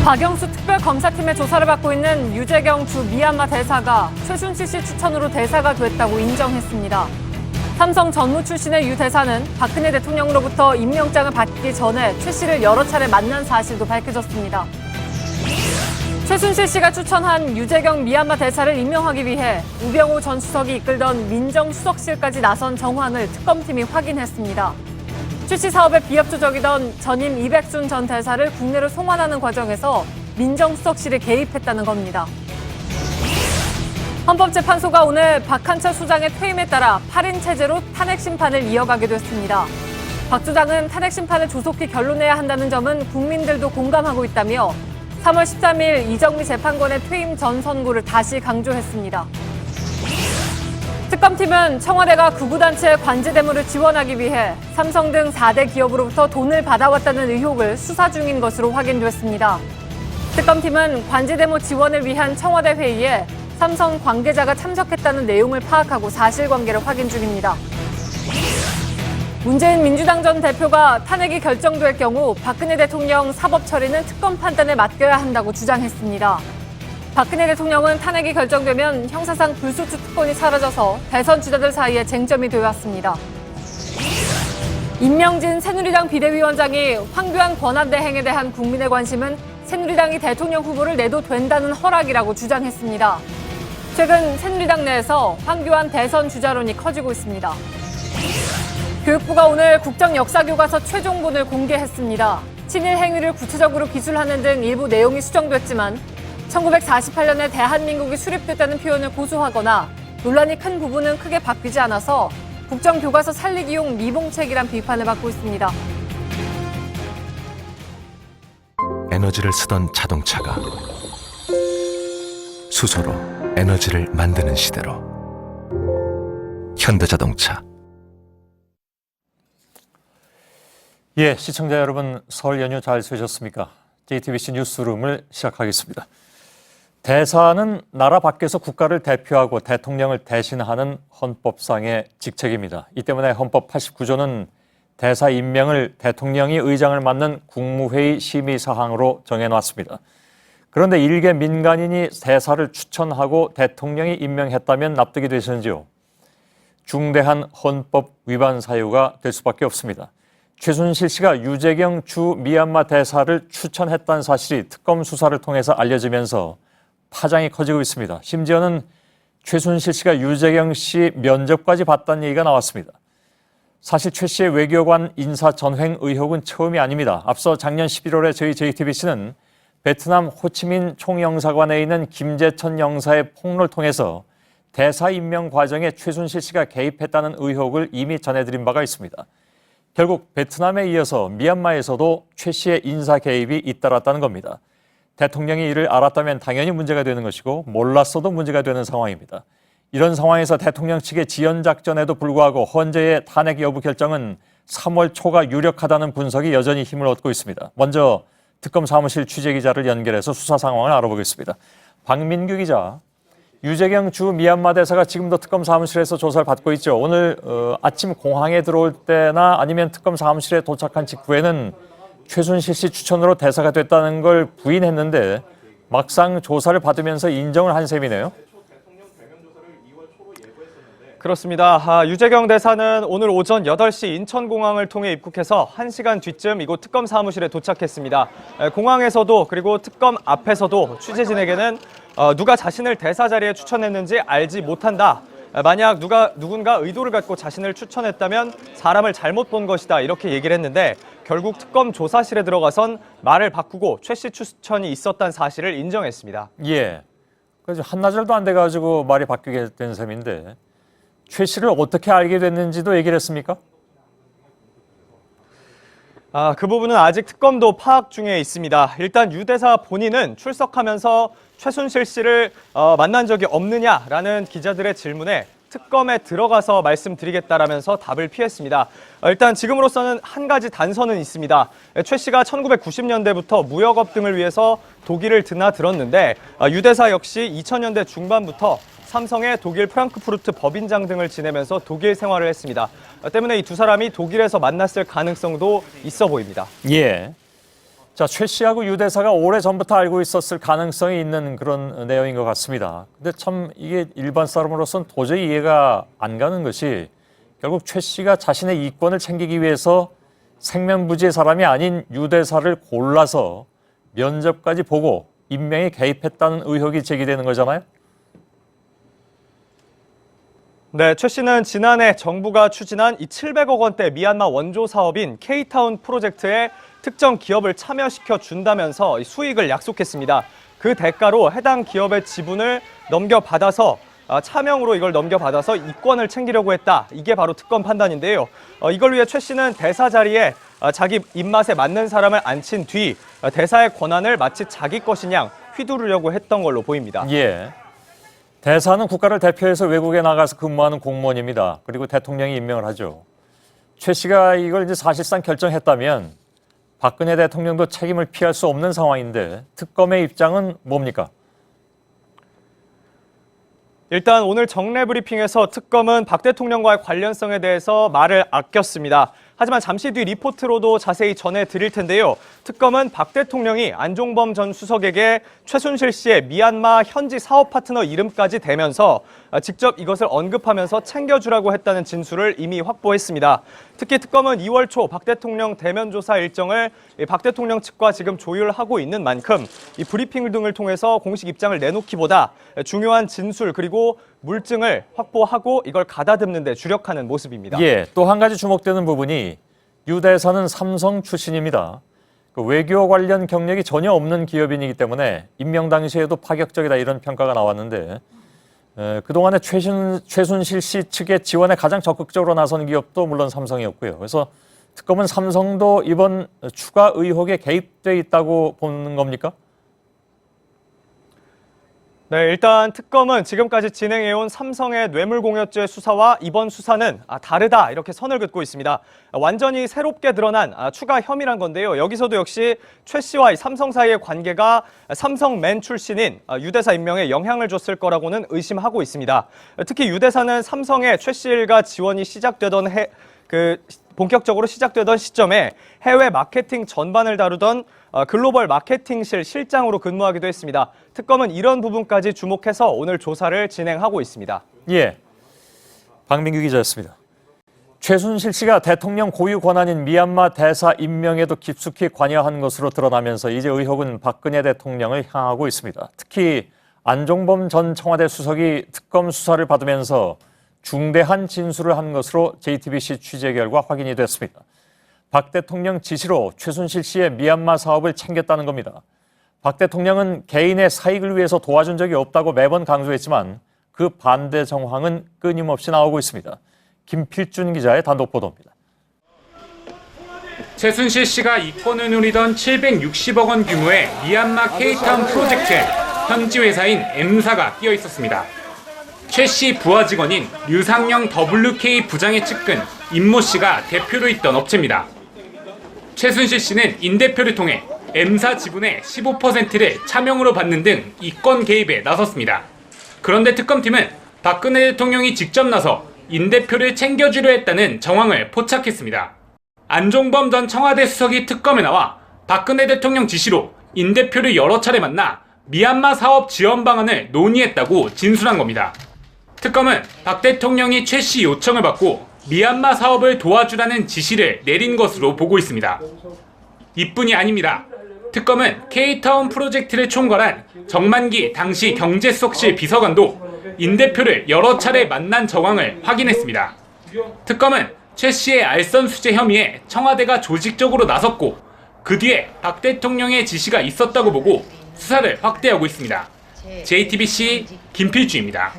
박영수 특별검사팀의 조사를 받고 있는 유재경 주 미얀마 대사가 최순실 씨 추천으로 대사가 됐다고 인정했습니다. 삼성 전무 출신의 유 대사는 박근혜 대통령으로부터 임명장을 받기 전에 최 씨를 여러 차례 만난 사실도 밝혀졌습니다. 최순실 씨가 추천한 유재경 미얀마 대사를 임명하기 위해 우병우 전 수석이 이끌던 민정수석실까지 나선 정황을 특검팀이 확인했습니다. 최 씨 사업의 비협조적이던 전임 이백순 전 대사를 국내로 송환하는 과정에서 민정수석실이 개입했다는 겁니다. 헌법재판소가 오늘 박한철 소장의 퇴임에 따라 8인 체제로 탄핵 심판을 이어가게 됐습니다. 박 소장은 탄핵 심판을 조속히 결론내야 한다는 점은 국민들도 공감하고 있다며 3월 13일 이정미 재판관의 퇴임 전 선고를 다시 강조했습니다. 특검팀은 청와대가 극우단체의 관제대물을 지원하기 위해 삼성 등 4대 기업으로부터 돈을 받아왔다는 의혹을 수사 중인 것으로 확인됐습니다. 특검팀은 관제대물 지원을 위한 청와대 회의에 삼성 관계자가 참석했다는 내용을 파악하고 사실관계를 확인 중입니다. 문재인 민주당 전 대표가 탄핵이 결정될 경우 박근혜 대통령 사법 처리는 특검 판단에 맡겨야 한다고 주장했습니다. 박근혜 대통령은 탄핵이 결정되면 형사상 불소추 특권이 사라져서 대선 주자들 사이에 쟁점이 되어왔습니다. 임명진 새누리당 비대위원장이 황교안 권한대행에 대한 국민의 관심은 새누리당이 대통령 후보를 내도 된다는 허락이라고 주장했습니다. 최근 새누리당 내에서 황교안 대선 주자론이 커지고 있습니다. 교육부가 오늘 국정역사교과서 최종본을 공개했습니다. 친일 행위를 구체적으로 기술하는 등 일부 내용이 수정됐지만 1948년에 대한민국이 수립됐다는 표현을 고수하거나 논란이 큰 부분은 크게 바뀌지 않아서 국정교과서 살리기용 미봉책이란 비판을 받고 있습니다. 에너지를 쓰던 자동차가 수소로 에너지를 만드는 시대로 현대자동차. 예, 시청자 여러분, 설 연휴 잘 쓰셨습니까? JTBC 뉴스룸을 시작하겠습니다. 대사는 나라 밖에서 국가를 대표하고 대통령을 대신하는 헌법상의 직책입니다. 이 때문에 헌법 89조는 대사 임명을 대통령이 의장을 맡는 국무회의 심의사항으로 정해놨습니다. 그런데 일개 민간인이 대사를 추천하고 대통령이 임명했다면 납득이 되시는지요? 중대한 헌법 위반 사유가 될 수밖에 없습니다. 최순실 씨가 유재경 주 미얀마 대사를 추천했다는 사실이 특검 수사를 통해서 알려지면서 파장이 커지고 있습니다. 심지어는 최순실 씨가 유재경 씨 면접까지 봤다는 얘기가 나왔습니다. 사실 최 씨의 외교관 인사 전횡 의혹은 처음이 아닙니다. 앞서 작년 11월에 저희 JTBC는 베트남 호치민 총영사관에 있는 김재천 영사의 폭로를 통해서 대사 임명 과정에 최순실 씨가 개입했다는 의혹을 이미 전해드린 바가 있습니다. 결국 베트남에 이어서 미얀마에서도 최 씨의 인사 개입이 잇따랐다는 겁니다. 대통령이 이를 알았다면 당연히 문제가 되는 것이고 몰랐어도 문제가 되는 상황입니다. 이런 상황에서 대통령 측의 지연작전에도 불구하고 헌재의 탄핵 여부 결정은 3월 초가 유력하다는 분석이 여전히 힘을 얻고 있습니다. 먼저 특검 사무실 취재기자를 연결해서 수사 상황을 알아보겠습니다. 박민규 기자, 유재경 주 미얀마 대사가 지금도 특검 사무실에서 조사를 받고 있죠. 오늘 아침 공항에 들어올 때나 아니면 특검 사무실에 도착한 직후에는 최순실 씨 추천으로 대사가 됐다는 걸 부인했는데 막상 조사를 받으면서 인정을 한 셈이네요. 그렇습니다. 유재경 대사는 오늘 오전 8시 인천공항을 통해 입국해서 1시간 뒤쯤 이곳 특검 사무실에 도착했습니다. 공항에서도 그리고 특검 앞에서도 취재진에게는 누가 자신을 대사 자리에 추천했는지 알지 못한다. 만약 누군가 의도를 갖고 자신을 추천했다면 사람을 잘못 본 것이다. 이렇게 얘기를 했는데 결국 특검 조사실에 들어가선 말을 바꾸고 최 씨 추천이 있었다는 사실을 인정했습니다. 예. 그래서 한나절도 안 돼가지고 말이 바뀌게 된 셈인데 최 씨를 어떻게 알게 됐는지도 얘기를 했습니까? 그 부분은 아직 특검도 파악 중에 있습니다. 일단 유 대사 본인은 출석하면서 최순실 씨를 만난 적이 없느냐라는 기자들의 질문에 특검에 들어가서 말씀드리겠다라면서 답을 피했습니다. 일단 지금으로서는 한 가지 단서는 있습니다. 최 씨가 1990년대부터 무역업 등을 위해서 독일을 드나들었는데 유 대사 역시 2000년대 중반부터 삼성의 독일 프랑크푸르트 법인장 등을 지내면서 독일 생활을 했습니다. 때문에 이 두 사람이 독일에서 만났을 가능성도 있어 보입니다. 예. 자, 최 씨하고 유 대사가 오래전부터 알고 있었을 가능성이 있는 그런 내용인 것 같습니다. 근데 참 이게 일반 사람으로서는 도저히 이해가 안 가는 것이 결국 최 씨가 자신의 이권을 챙기기 위해서 생면부지의 사람이 아닌 유 대사를 골라서 면접까지 보고 임명에 개입했다는 의혹이 제기되는 거잖아요. 네, 최 씨는 지난해 정부가 추진한 이 700억 원대 미얀마 원조 사업인 K타운 프로젝트에 특정 기업을 참여시켜 준다면서 수익을 약속했습니다. 그 대가로 해당 기업의 지분을 넘겨받아서 차명으로 이걸 넘겨받아서 이권을 챙기려고 했다. 이게 바로 특검 판단인데요. 이걸 위해 최 씨는 대사 자리에 자기 입맛에 맞는 사람을 앉힌 뒤 대사의 권한을 마치 자기 것이냐 휘두르려고 했던 걸로 보입니다. 예. 대사는 국가를 대표해서 외국에 나가서 근무하는 공무원입니다. 그리고 대통령이 임명을 하죠. 최 씨가 이걸 이제 사실상 결정했다면 박근혜 대통령도 책임을 피할 수 없는 상황인데 특검의 입장은 뭡니까? 일단 오늘 정례 브리핑에서 특검은 박 대통령과의 관련성에 대해서 말을 아꼈습니다. 하지만 잠시 뒤 리포트로도 자세히 전해드릴 텐데요. 특검은 박 대통령이 안종범 전 수석에게 최순실 씨의 미얀마 현지 사업 파트너 이름까지 대면서 직접 이것을 언급하면서 챙겨주라고 했다는 진술을 이미 확보했습니다. 특히 특검은 2월 초 박 대통령 대면 조사 일정을 박 대통령 측과 지금 조율하고 있는 만큼 이 브리핑 등을 통해서 공식 입장을 내놓기보다 중요한 진술 그리고 물증을 확보하고 이걸 가다듬는 데 주력하는 모습입니다. 예, 또 한 가지 주목되는 부분이 유 대사는 삼성 출신입니다. 그 외교 관련 경력이 전혀 없는 기업인이기 때문에 임명 당시에도 파격적이다 이런 평가가 나왔는데 그동안에 최순실 씨 측의 지원에 가장 적극적으로 나선 기업도 물론 삼성이었고요. 그래서 특검은 삼성도 이번 추가 의혹에 개입돼 있다고 보는 겁니까? 네, 일단 특검은 지금까지 진행해온 삼성의 뇌물공여죄 수사와 이번 수사는 다르다 이렇게 선을 긋고 있습니다. 완전히 새롭게 드러난 추가 혐의란 건데요. 여기서도 역시 최 씨와 이 삼성 사이의 관계가 삼성맨 출신인 유 대사 임명에 영향을 줬을 거라고는 의심하고 있습니다. 특히 유 대사는 삼성의 최 씨 일가 지원이 시작되던 본격적으로 시작되던 시점에 해외 마케팅 전반을 다루던 글로벌 마케팅실 실장으로 근무하기도 했습니다. 특검은 이런 부분까지 주목해서 오늘 조사를 진행하고 있습니다. 예, 박민규 기자였습니다. 최순실 씨가 대통령 고유 권한인 미얀마 대사 임명에도 깊숙이 관여한 것으로 드러나면서 이제 의혹은 박근혜 대통령을 향하고 있습니다. 특히 안종범 전 청와대 수석이 특검 수사를 받으면서 중대한 진술을 한 것으로 JTBC 취재 결과 확인이 됐습니다. 박 대통령 지시로 최순실 씨의 미얀마 사업을 챙겼다는 겁니다. 박 대통령은 개인의 사익을 위해서 도와준 적이 없다고 매번 강조했지만 그 반대 정황은 끊임없이 나오고 있습니다. 김필준 기자의 단독 보도입니다. 최순실 씨가 이권을 누리던 760억 원 규모의 미얀마 K타운 프로젝트에 현지 회사인 M사가 끼어 있었습니다. 최 씨 부하 직원인 류상영 WK 부장의 측근 임모 씨가 대표로 있던 업체입니다. 최순실 씨는 임대표를 통해 M사 지분의 15%를 차명으로 받는 등 이권 개입에 나섰습니다. 그런데 특검팀은 박근혜 대통령이 직접 나서 임대표를 챙겨주려 했다는 정황을 포착했습니다. 안종범 전 청와대 수석이 특검에 나와 박근혜 대통령 지시로 임대표를 여러 차례 만나 미얀마 사업 지원 방안을 논의했다고 진술한 겁니다. 특검은 박 대통령이 최 씨 요청을 받고 미얀마 사업을 도와주라는 지시를 내린 것으로 보고 있습니다. 이뿐이 아닙니다. 특검은 K타운 프로젝트를 총괄한 정만기 당시 경제수석실 비서관도 임 대표를 여러 차례 만난 정황을 확인했습니다. 특검은 최 씨의 알선 수재 혐의에 청와대가 조직적으로 나섰고 그 뒤에 박 대통령의 지시가 있었다고 보고 수사를 확대하고 있습니다. JTBC 김필주입니다.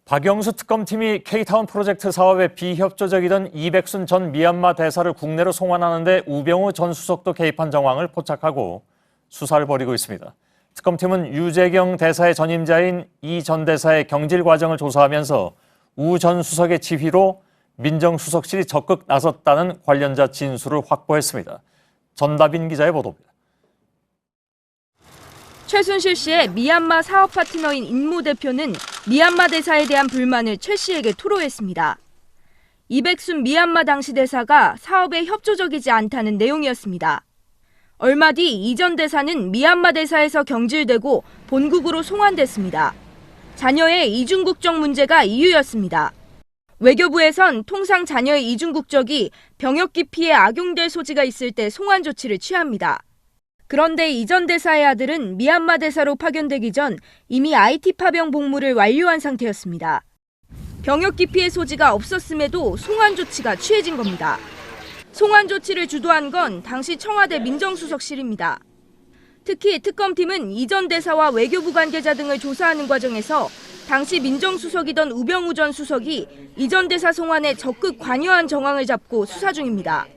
박영수 특검팀이 K타운 프로젝트 사업에 비협조적이던 이백순 전 미얀마 대사를 국내로 송환하는 데 우병우 전 수석도 개입한 정황을 포착하고 수사를 벌이고 있습니다. 특검팀은 유재경 대사의 전임자인 이 전 대사의 경질 과정을 조사하면서 우 전 수석의 지휘로 민정수석실이 적극 나섰다는 관련자 진술을 확보했습니다. 전다빈 기자의 보도입니다. 최순실 씨의 미얀마 사업 파트너인 임모 대표는 미얀마 대사에 대한 불만을 최 씨에게 토로했습니다. 이백순 미얀마 당시 대사가 사업에 협조적이지 않다는 내용이었습니다. 얼마 뒤 이 전 대사는 미얀마 대사에서 경질되고 본국으로 송환됐습니다. 자녀의 이중 국적 문제가 이유였습니다. 외교부에선 통상 자녀의 이중 국적이 병역 기피에 악용될 소지가 있을 때 송환 조치를 취합니다. 그런데 이 전 대사의 아들은 미얀마 대사로 파견되기 전 이미 IT 파병 복무를 완료한 상태였습니다. 병역 기피의 소지가 없었음에도 송환 조치가 취해진 겁니다. 송환 조치를 주도한 건 당시 청와대 민정수석실입니다. 특히 특검팀은 이 전 대사와 외교부 관계자 등을 조사하는 과정에서 당시 민정수석이던 우병우 전 수석이 이 전 대사 송환에 적극 관여한 정황을 잡고 수사 중입니다.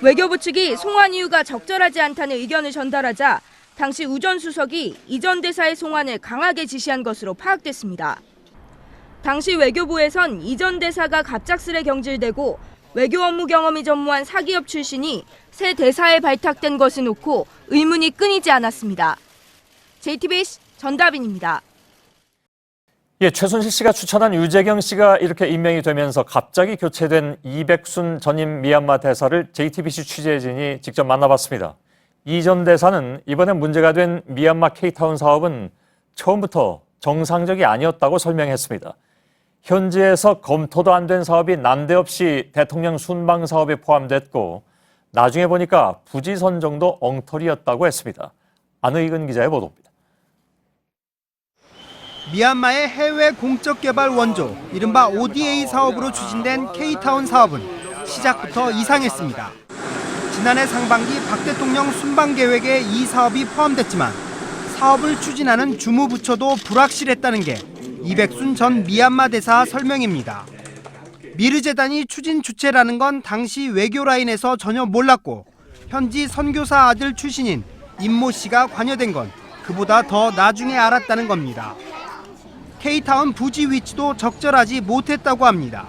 외교부 측이 송환 이유가 적절하지 않다는 의견을 전달하자 당시 우 전 수석이 이 전 대사의 송환을 강하게 지시한 것으로 파악됐습니다. 당시 외교부에선 이 전 대사가 갑작스레 경질되고 외교 업무 경험이 전무한 사기업 출신이 새 대사에 발탁된 것을 놓고 의문이 끊이지 않았습니다. JTBC 전다빈입니다. 예, 최순실 씨가 추천한 유재경 씨가 이렇게 임명이 되면서 갑자기 교체된 이백순 전임 미얀마 대사를 JTBC 취재진이 직접 만나봤습니다. 이 전 대사는 이번에 문제가 된 미얀마 K타운 사업은 처음부터 정상적이 아니었다고 설명했습니다. 현지에서 검토도 안 된 사업이 난데없이 대통령 순방 사업에 포함됐고 나중에 보니까 부지 선정도 엉터리였다고 했습니다. 안의근 기자의 보도입니다. 미얀마의 해외 공적 개발 원조, 이른바 ODA 사업으로 추진된 K타운 사업은 시작부터 이상했습니다. 지난해 상반기 박 대통령 순방 계획에 이 사업이 포함됐지만 사업을 추진하는 주무부처도 불확실했다는 게 이백순 전 미얀마 대사 설명입니다. 미르재단이 추진 주체라는 건 당시 외교라인에서 전혀 몰랐고 현지 선교사 아들 출신인 임모 씨가 관여된 건 그보다 더 나중에 알았다는 겁니다. K타운 부지 위치도 적절하지 못했다고 합니다.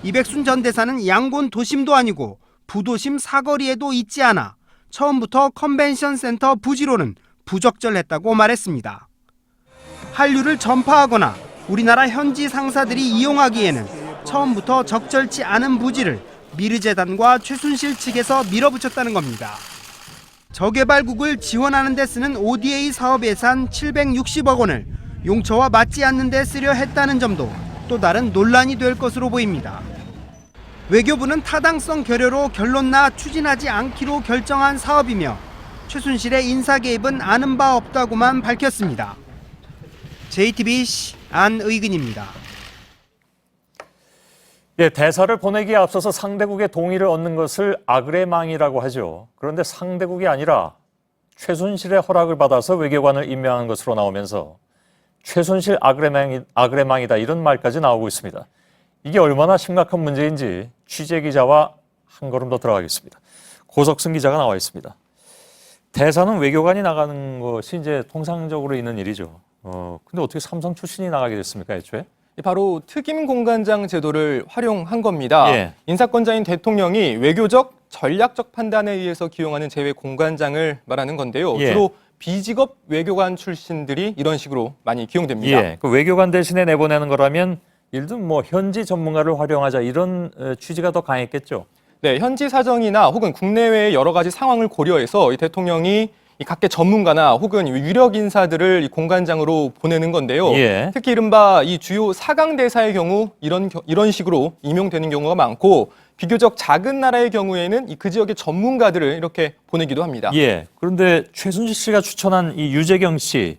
이백순 전 대사는 양곤 도심도 아니고 부도심 사거리에도 있지 않아 처음부터 컨벤션 센터 부지로는 부적절했다고 말했습니다. 한류를 전파하거나 우리나라 현지 상사들이 이용하기에는 처음부터 적절치 않은 부지를 미르재단과 최순실 측에서 밀어붙였다는 겁니다. 저개발국을 지원하는 데 쓰는 ODA 사업 예산 760억 원을 용처와 맞지 않는 데 쓰려 했다는 점도 또 다른 논란이 될 것으로 보입니다. 외교부는 타당성 결여로 결론나 추진하지 않기로 결정한 사업이며 최순실의 인사 개입은 아는 바 없다고만 밝혔습니다. JTBC 안의근입니다. 예, 대사를 보내기에 앞서서 상대국의 동의를 얻는 것을 아그레망이라고 하죠. 그런데 상대국이 아니라 최순실의 허락을 받아서 외교관을 임명한 것으로 나오면서 최순실 아그레망이다 이런 말까지 나오고 있습니다. 이게 얼마나 심각한 문제인지 취재 기자와 한 걸음 더 들어가겠습니다. 고석승 기자가 나와 있습니다. 대사는 외교관이 나가는 것이 이제 통상적으로 있는 일이죠. 근데 어떻게 삼성 출신이 나가게 됐습니까, 애초에? 바로 특임 공관장 제도를 활용한 겁니다. 예. 인사권자인 대통령이 외교적, 전략적 판단에 의해서 기용하는 제외 공관장을 말하는 건데요. 예. 주로 비직업 외교관 출신들이 이런 식으로 많이 기용됩니다. 예, 그 외교관 대신에 내보내는 거라면 예를 들면 뭐 현지 전문가를 활용하자 이런 취지가 더 강했겠죠. 네, 현지 사정이나 혹은 국내외의 여러 가지 상황을 고려해서 이 대통령이 이 각계 전문가나 혹은 유력 인사들을 이 공관장으로 보내는 건데요. 예. 특히 이른바 이 주요 4강 대사의 경우 이런 식으로 임용되는 경우가 많고 비교적 작은 나라의 경우에는 그 지역의 전문가들을 이렇게 보내기도 합니다. 예. 그런데 최순실 씨가 추천한 이 유재경 씨,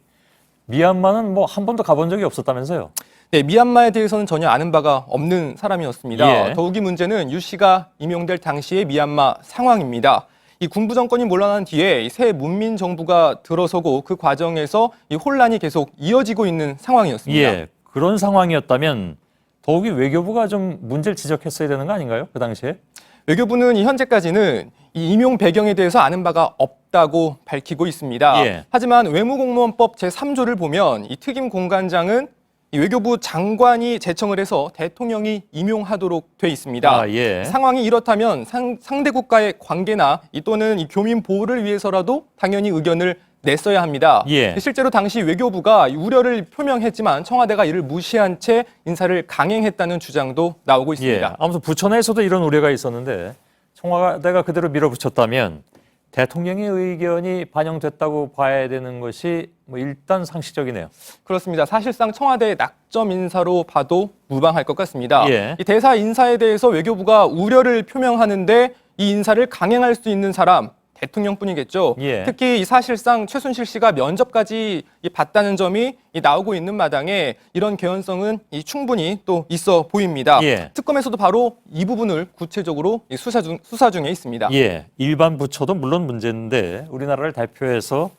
미얀마는 뭐 한 번도 가본 적이 없었다면서요? 네, 미얀마에 대해서는 전혀 아는 바가 없는 사람이었습니다. 예. 더욱이 문제는 유 씨가 임용될 당시의 미얀마 상황입니다. 이 군부 정권이 물러난 뒤에 새 문민 정부가 들어서고 그 과정에서 이 혼란이 계속 이어지고 있는 상황이었습니다. 예. 그런 상황이었다면 더욱이 외교부가 좀 문제를 지적했어야 되는 거 아닌가요? 그 당시에? 외교부는 현재까지는 이 임용 배경에 대해서 아는 바가 없다고 밝히고 있습니다. 예. 하지만 외무공무원법 제3조를 보면 이 특임 공관장은 이 외교부 장관이 제청을 해서 대통령이 임용하도록 돼 있습니다. 아, 예. 상황이 이렇다면 상대 국가의 관계나 또는 이 교민 보호를 위해서라도 당연히 의견을 냈어야 합니다. 예. 실제로 당시 외교부가 우려를 표명했지만 청와대가 이를 무시한 채 인사를 강행했다는 주장도 나오고 있습니다. 예. 아무튼 부처 내에서도 이런 우려가 있었는데 청와대가 그대로 밀어붙였다면 대통령의 의견이 반영됐다고 봐야 되는 것이 뭐 일단 상식적이네요. 그렇습니다. 사실상 청와대의 낙점 인사로 봐도 무방할 것 같습니다. 예. 이 대사 인사에 대해서 외교부가 우려를 표명하는데 이 인사를 강행할 수 있는 사람 대통령뿐이겠죠. 예. 특히 사실상 최순실 씨가 면접까지 봤다는 점이 나오고 있는 마당에 이런 개연성은 충분히 또 있어 보입니다. 예. 특검에서도 바로 이 부분을 구체적으로 수사 중에 있습니다. 예, 일반 부처도 물론 문제인데 우리나라를 대표해서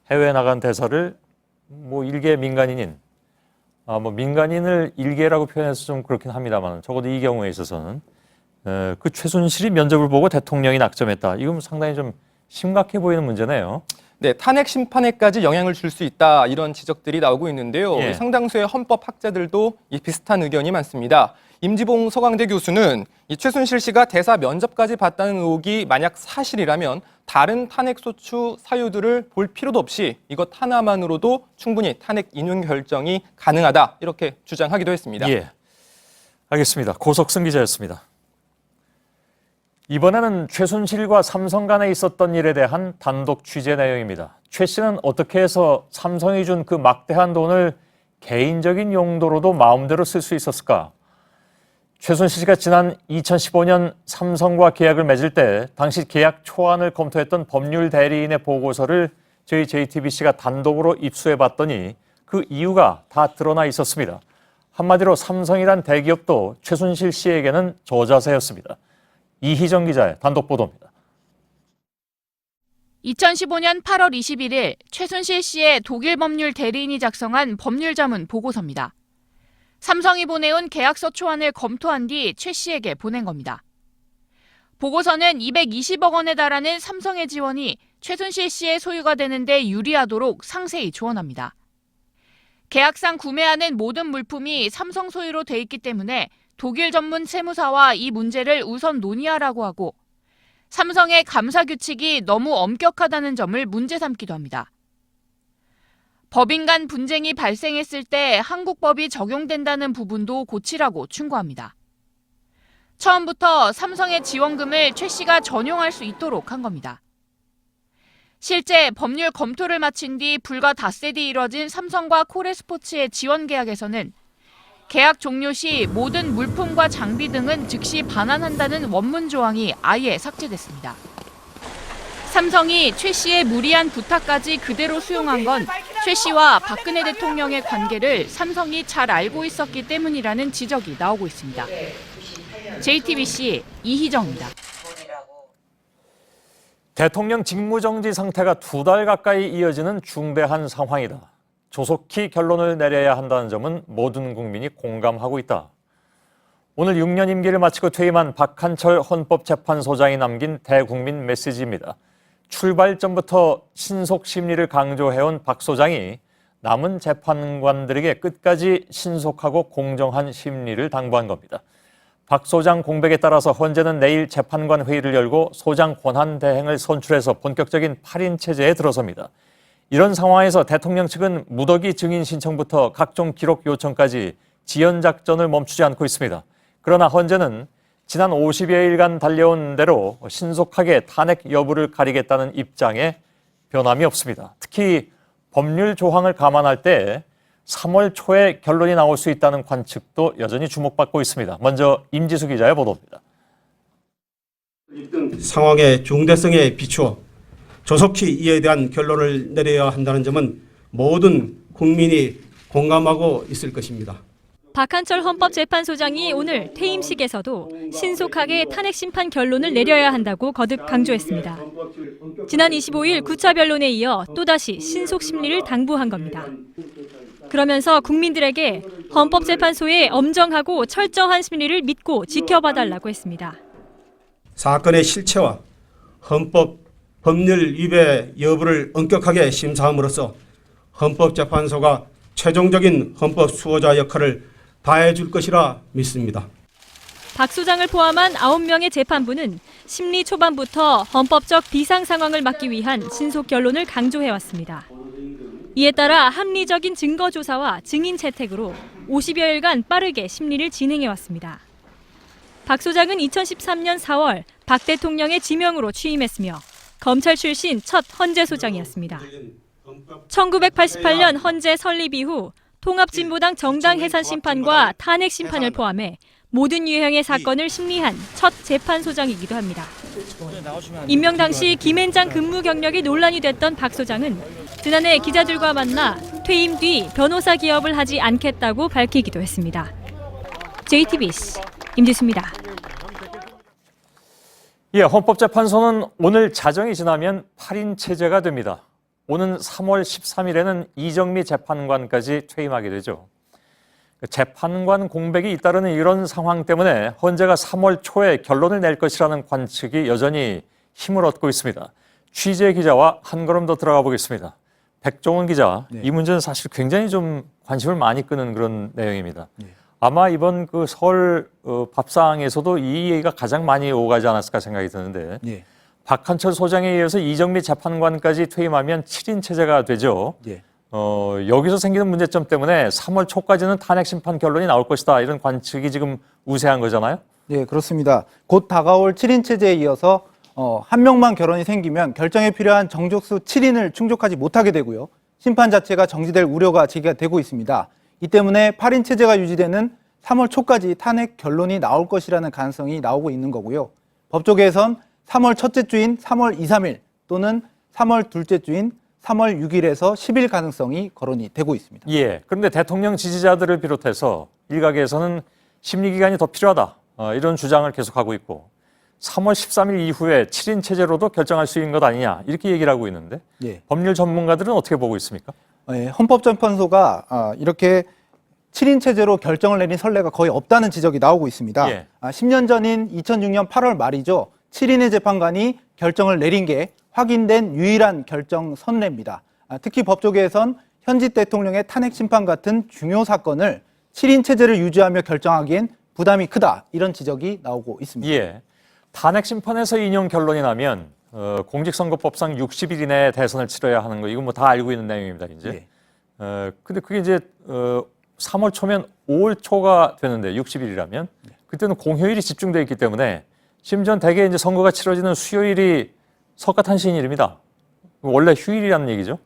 해외에 나간 대사를 뭐 일개 민간인인, 뭐 민간인을 일개라고 표현해서 좀 그렇긴 합니다만 적어도 이 경우에 있어서는 그 최순실이 면접을 보고 대통령이 낙점했다. 이건 상당히 좀 심각해 보이는 문제네요. 네, 탄핵 심판에까지 영향을 줄 수 있다 이런 지적들이 나오고 있는데요. 예. 상당수의 헌법학자들도 비슷한 의견이 많습니다. 임지봉 서강대 교수는 이 최순실 씨가 대사 면접까지 봤다는 의혹이 만약 사실이라면 다른 탄핵소추 사유들을 볼 필요도 없이 이것 하나만으로도 충분히 탄핵 인용 결정이 가능하다 이렇게 주장하기도 했습니다. 예, 알겠습니다. 고석승 기자였습니다. 이번에는 최순실과 삼성 간에 있었던 일에 대한 단독 취재 내용입니다. 최 씨는 어떻게 해서 삼성이 준 그 막대한 돈을 개인적인 용도로도 마음대로 쓸 수 있었을까? 최순실 씨가 지난 2015년 삼성과 계약을 맺을 때 당시 계약 초안을 검토했던 법률 대리인의 보고서를 저희 JTBC가 단독으로 입수해 봤더니 그 이유가 다 드러나 있었습니다. 한마디로 삼성이란 대기업도 최순실 씨에게는 저자세였습니다. 이희정 기자의 단독 보도입니다. 2015년 8월 21일 최순실 씨의 독일 법률 대리인이 작성한 법률자문 보고서입니다. 삼성이 보내온 계약서 초안을 검토한 뒤 최 씨에게 보낸 겁니다. 보고서는 220억 원에 달하는 삼성의 지원이 최순실 씨의 소유가 되는데 유리하도록 상세히 조언합니다. 계약상 구매하는 모든 물품이 삼성 소유로 돼 있기 때문에 독일 전문 세무사와 이 문제를 우선 논의하라고 하고 삼성의 감사 규칙이 너무 엄격하다는 점을 문제 삼기도 합니다. 법인 간 분쟁이 발생했을 때 한국법이 적용된다는 부분도 고치라고 충고합니다. 처음부터 삼성의 지원금을 최 씨가 전용할 수 있도록 한 겁니다. 실제 법률 검토를 마친 뒤 불과 닷새 뒤 이뤄진 삼성과 코레스포츠의 지원 계약에서는 계약 종료 시 모든 물품과 장비 등은 즉시 반환한다는 원문 조항이 아예 삭제됐습니다. 삼성이 최 씨의 무리한 부탁까지 그대로 수용한 건 최 씨와 박근혜 대통령의 관계를 삼성이 잘 알고 있었기 때문이라는 지적이 나오고 있습니다. JTBC 이희정입니다. 대통령 직무정지 상태가 2달 가까이 이어지는 중대한 상황이다. 조속히 결론을 내려야 한다는 점은 모든 국민이 공감하고 있다. 오늘 6년 임기를 마치고 퇴임한 박한철 헌법재판소장이 남긴 대국민 메시지입니다. 출발 전부터 신속 심리를 강조해온 박 소장이 남은 재판관들에게 끝까지 신속하고 공정한 심리를 당부한 겁니다. 박 소장 공백에 따라서 헌재는 내일 재판관 회의를 열고 소장 권한 대행을 선출해서 본격적인 8인 체제에 들어섭니다. 이런 상황에서 대통령 측은 무더기 증인 신청부터 각종 기록 요청까지 지연 작전을 멈추지 않고 있습니다. 그러나 헌재는 지난 50여일간 달려온 대로 신속하게 탄핵 여부를 가리겠다는 입장에 변함이 없습니다. 특히 법률 조항을 감안할 때 3월 초에 결론이 나올 수 있다는 관측도 여전히 주목받고 있습니다. 먼저 임지수 기자의 보도입니다. 상황의 중대성에 비추어 조속히 이에 대한 결론을 내려야 한다는 점은 모든 국민이 공감하고 있을 것입니다. 박한철 헌법재판소장이 오늘 퇴임식에서도 신속하게 탄핵 심판 결론을 내려야 한다고 거듭 강조했습니다. 지난 25일 9차 변론에 이어 또다시 신속 심리를 당부한 겁니다. 그러면서 국민들에게 헌법재판소의 엄정하고 철저한 심리를 믿고 지켜봐달라고 했습니다. 사건의 실체와 법률 위배 여부를 엄격하게 심사함으로써 헌법재판소가 최종적인 헌법 수호자 역할을 다해줄 것이라 믿습니다. 박 소장을 포함한 9명의 재판부는 심리 초반부터 헌법적 비상 상황을 막기 위한 신속 결론을 강조해왔습니다. 이에 따라 합리적인 증거 조사와 증인 채택으로 50여일간 빠르게 심리를 진행해왔습니다. 박 소장은 2013년 4월 박 대통령의 지명으로 취임했으며 검찰 출신 첫 헌재 소장이었습니다. 1988년 헌재 설립 이후 통합진보당 정당 해산 심판과 탄핵 심판을 포함해 모든 유형의 사건을 심리한 첫 재판소장이기도 합니다. 임명 당시 김앤장 근무 경력이 논란이 됐던 박 소장은 지난해 기자들과 만나 퇴임 뒤 변호사 기업을 하지 않겠다고 밝히기도 했습니다. JTBC 임지수입니다. 예, 헌법재판소는 오늘 자정이 지나면 8인 체제가 됩니다. 오는 3월 13일에는 이정미 재판관까지 퇴임하게 되죠. 재판관 공백이 잇따르는 이런 상황 때문에 헌재가 3월 초에 결론을 낼 것이라는 관측이 여전히 힘을 얻고 있습니다. 취재 기자와 한 걸음 더 들어가 보겠습니다. 백종원 기자, 이 문제는 사실 굉장히 좀 관심을 많이 끄는 그런 내용입니다. 아마 이번 그 설 밥상에서도 이 얘기가 가장 많이 오가지 않았을까 생각이 드는데 박한철 소장에 이어서 이정미 재판관까지 퇴임하면 7인 체제가 되죠. 여기서 생기는 문제점 때문에 3월 초까지는 탄핵 심판 결론이 나올 것이다. 이런 관측이 지금 우세한 거잖아요. 네, 그렇습니다. 곧 다가올 7인 체제에 이어서 한 명만 결론이 생기면 결정에 필요한 정족수 7인을 충족하지 못하게 되고요. 심판 자체가 정지될 우려가 제기가 되고 있습니다. 이 때문에 8인 체제가 유지되는 3월 초까지 탄핵 결론이 나올 것이라는 가능성이 나오고 있는 거고요. 법조계에선 3월 첫째 주인 3월 2, 3일 또는 3월 둘째 주인 3월 6일에서 10일 가능성이 거론이 되고 있습니다. 예. 그런데 대통령 지지자들을 비롯해서 일각에서는 심리기간이 더 필요하다. 이런 주장을 계속하고 있고 3월 13일 이후에 7인 체제로도 결정할 수 있는 것 아니냐 이렇게 얘기를 하고 있는데 법률 전문가들은 어떻게 보고 있습니까? 헌법재판소가 이렇게 7인 체제로 결정을 내린 선례가 거의 없다는 지적이 나오고 있습니다. 10년 전인 2006년 8월 말이죠. 7인의 재판관이 결정을 내린 게 확인된 유일한 결정 선례입니다. 특히 법조계에선 현직 대통령의 탄핵 심판 같은 중요 사건을 7인 체제를 유지하며 결정하기엔 부담이 크다 이런 지적이 나오고 있습니다. 예. 탄핵 심판에서 인용 결론이 나면 공직선거법상 60일 이내에 대선을 치러야 하는 거 이건 뭐 다 알고 있는 내용입니다. 이제. 근데 그게 이제 3월 초면 5월 초가 되는데 60일이라면 그때는 공휴일이 집중되어 있기 때문에 심지어 대개 이제 선거가 치러지는 수요일이 석가탄신일입니다. 원래 휴일이라는 얘기죠.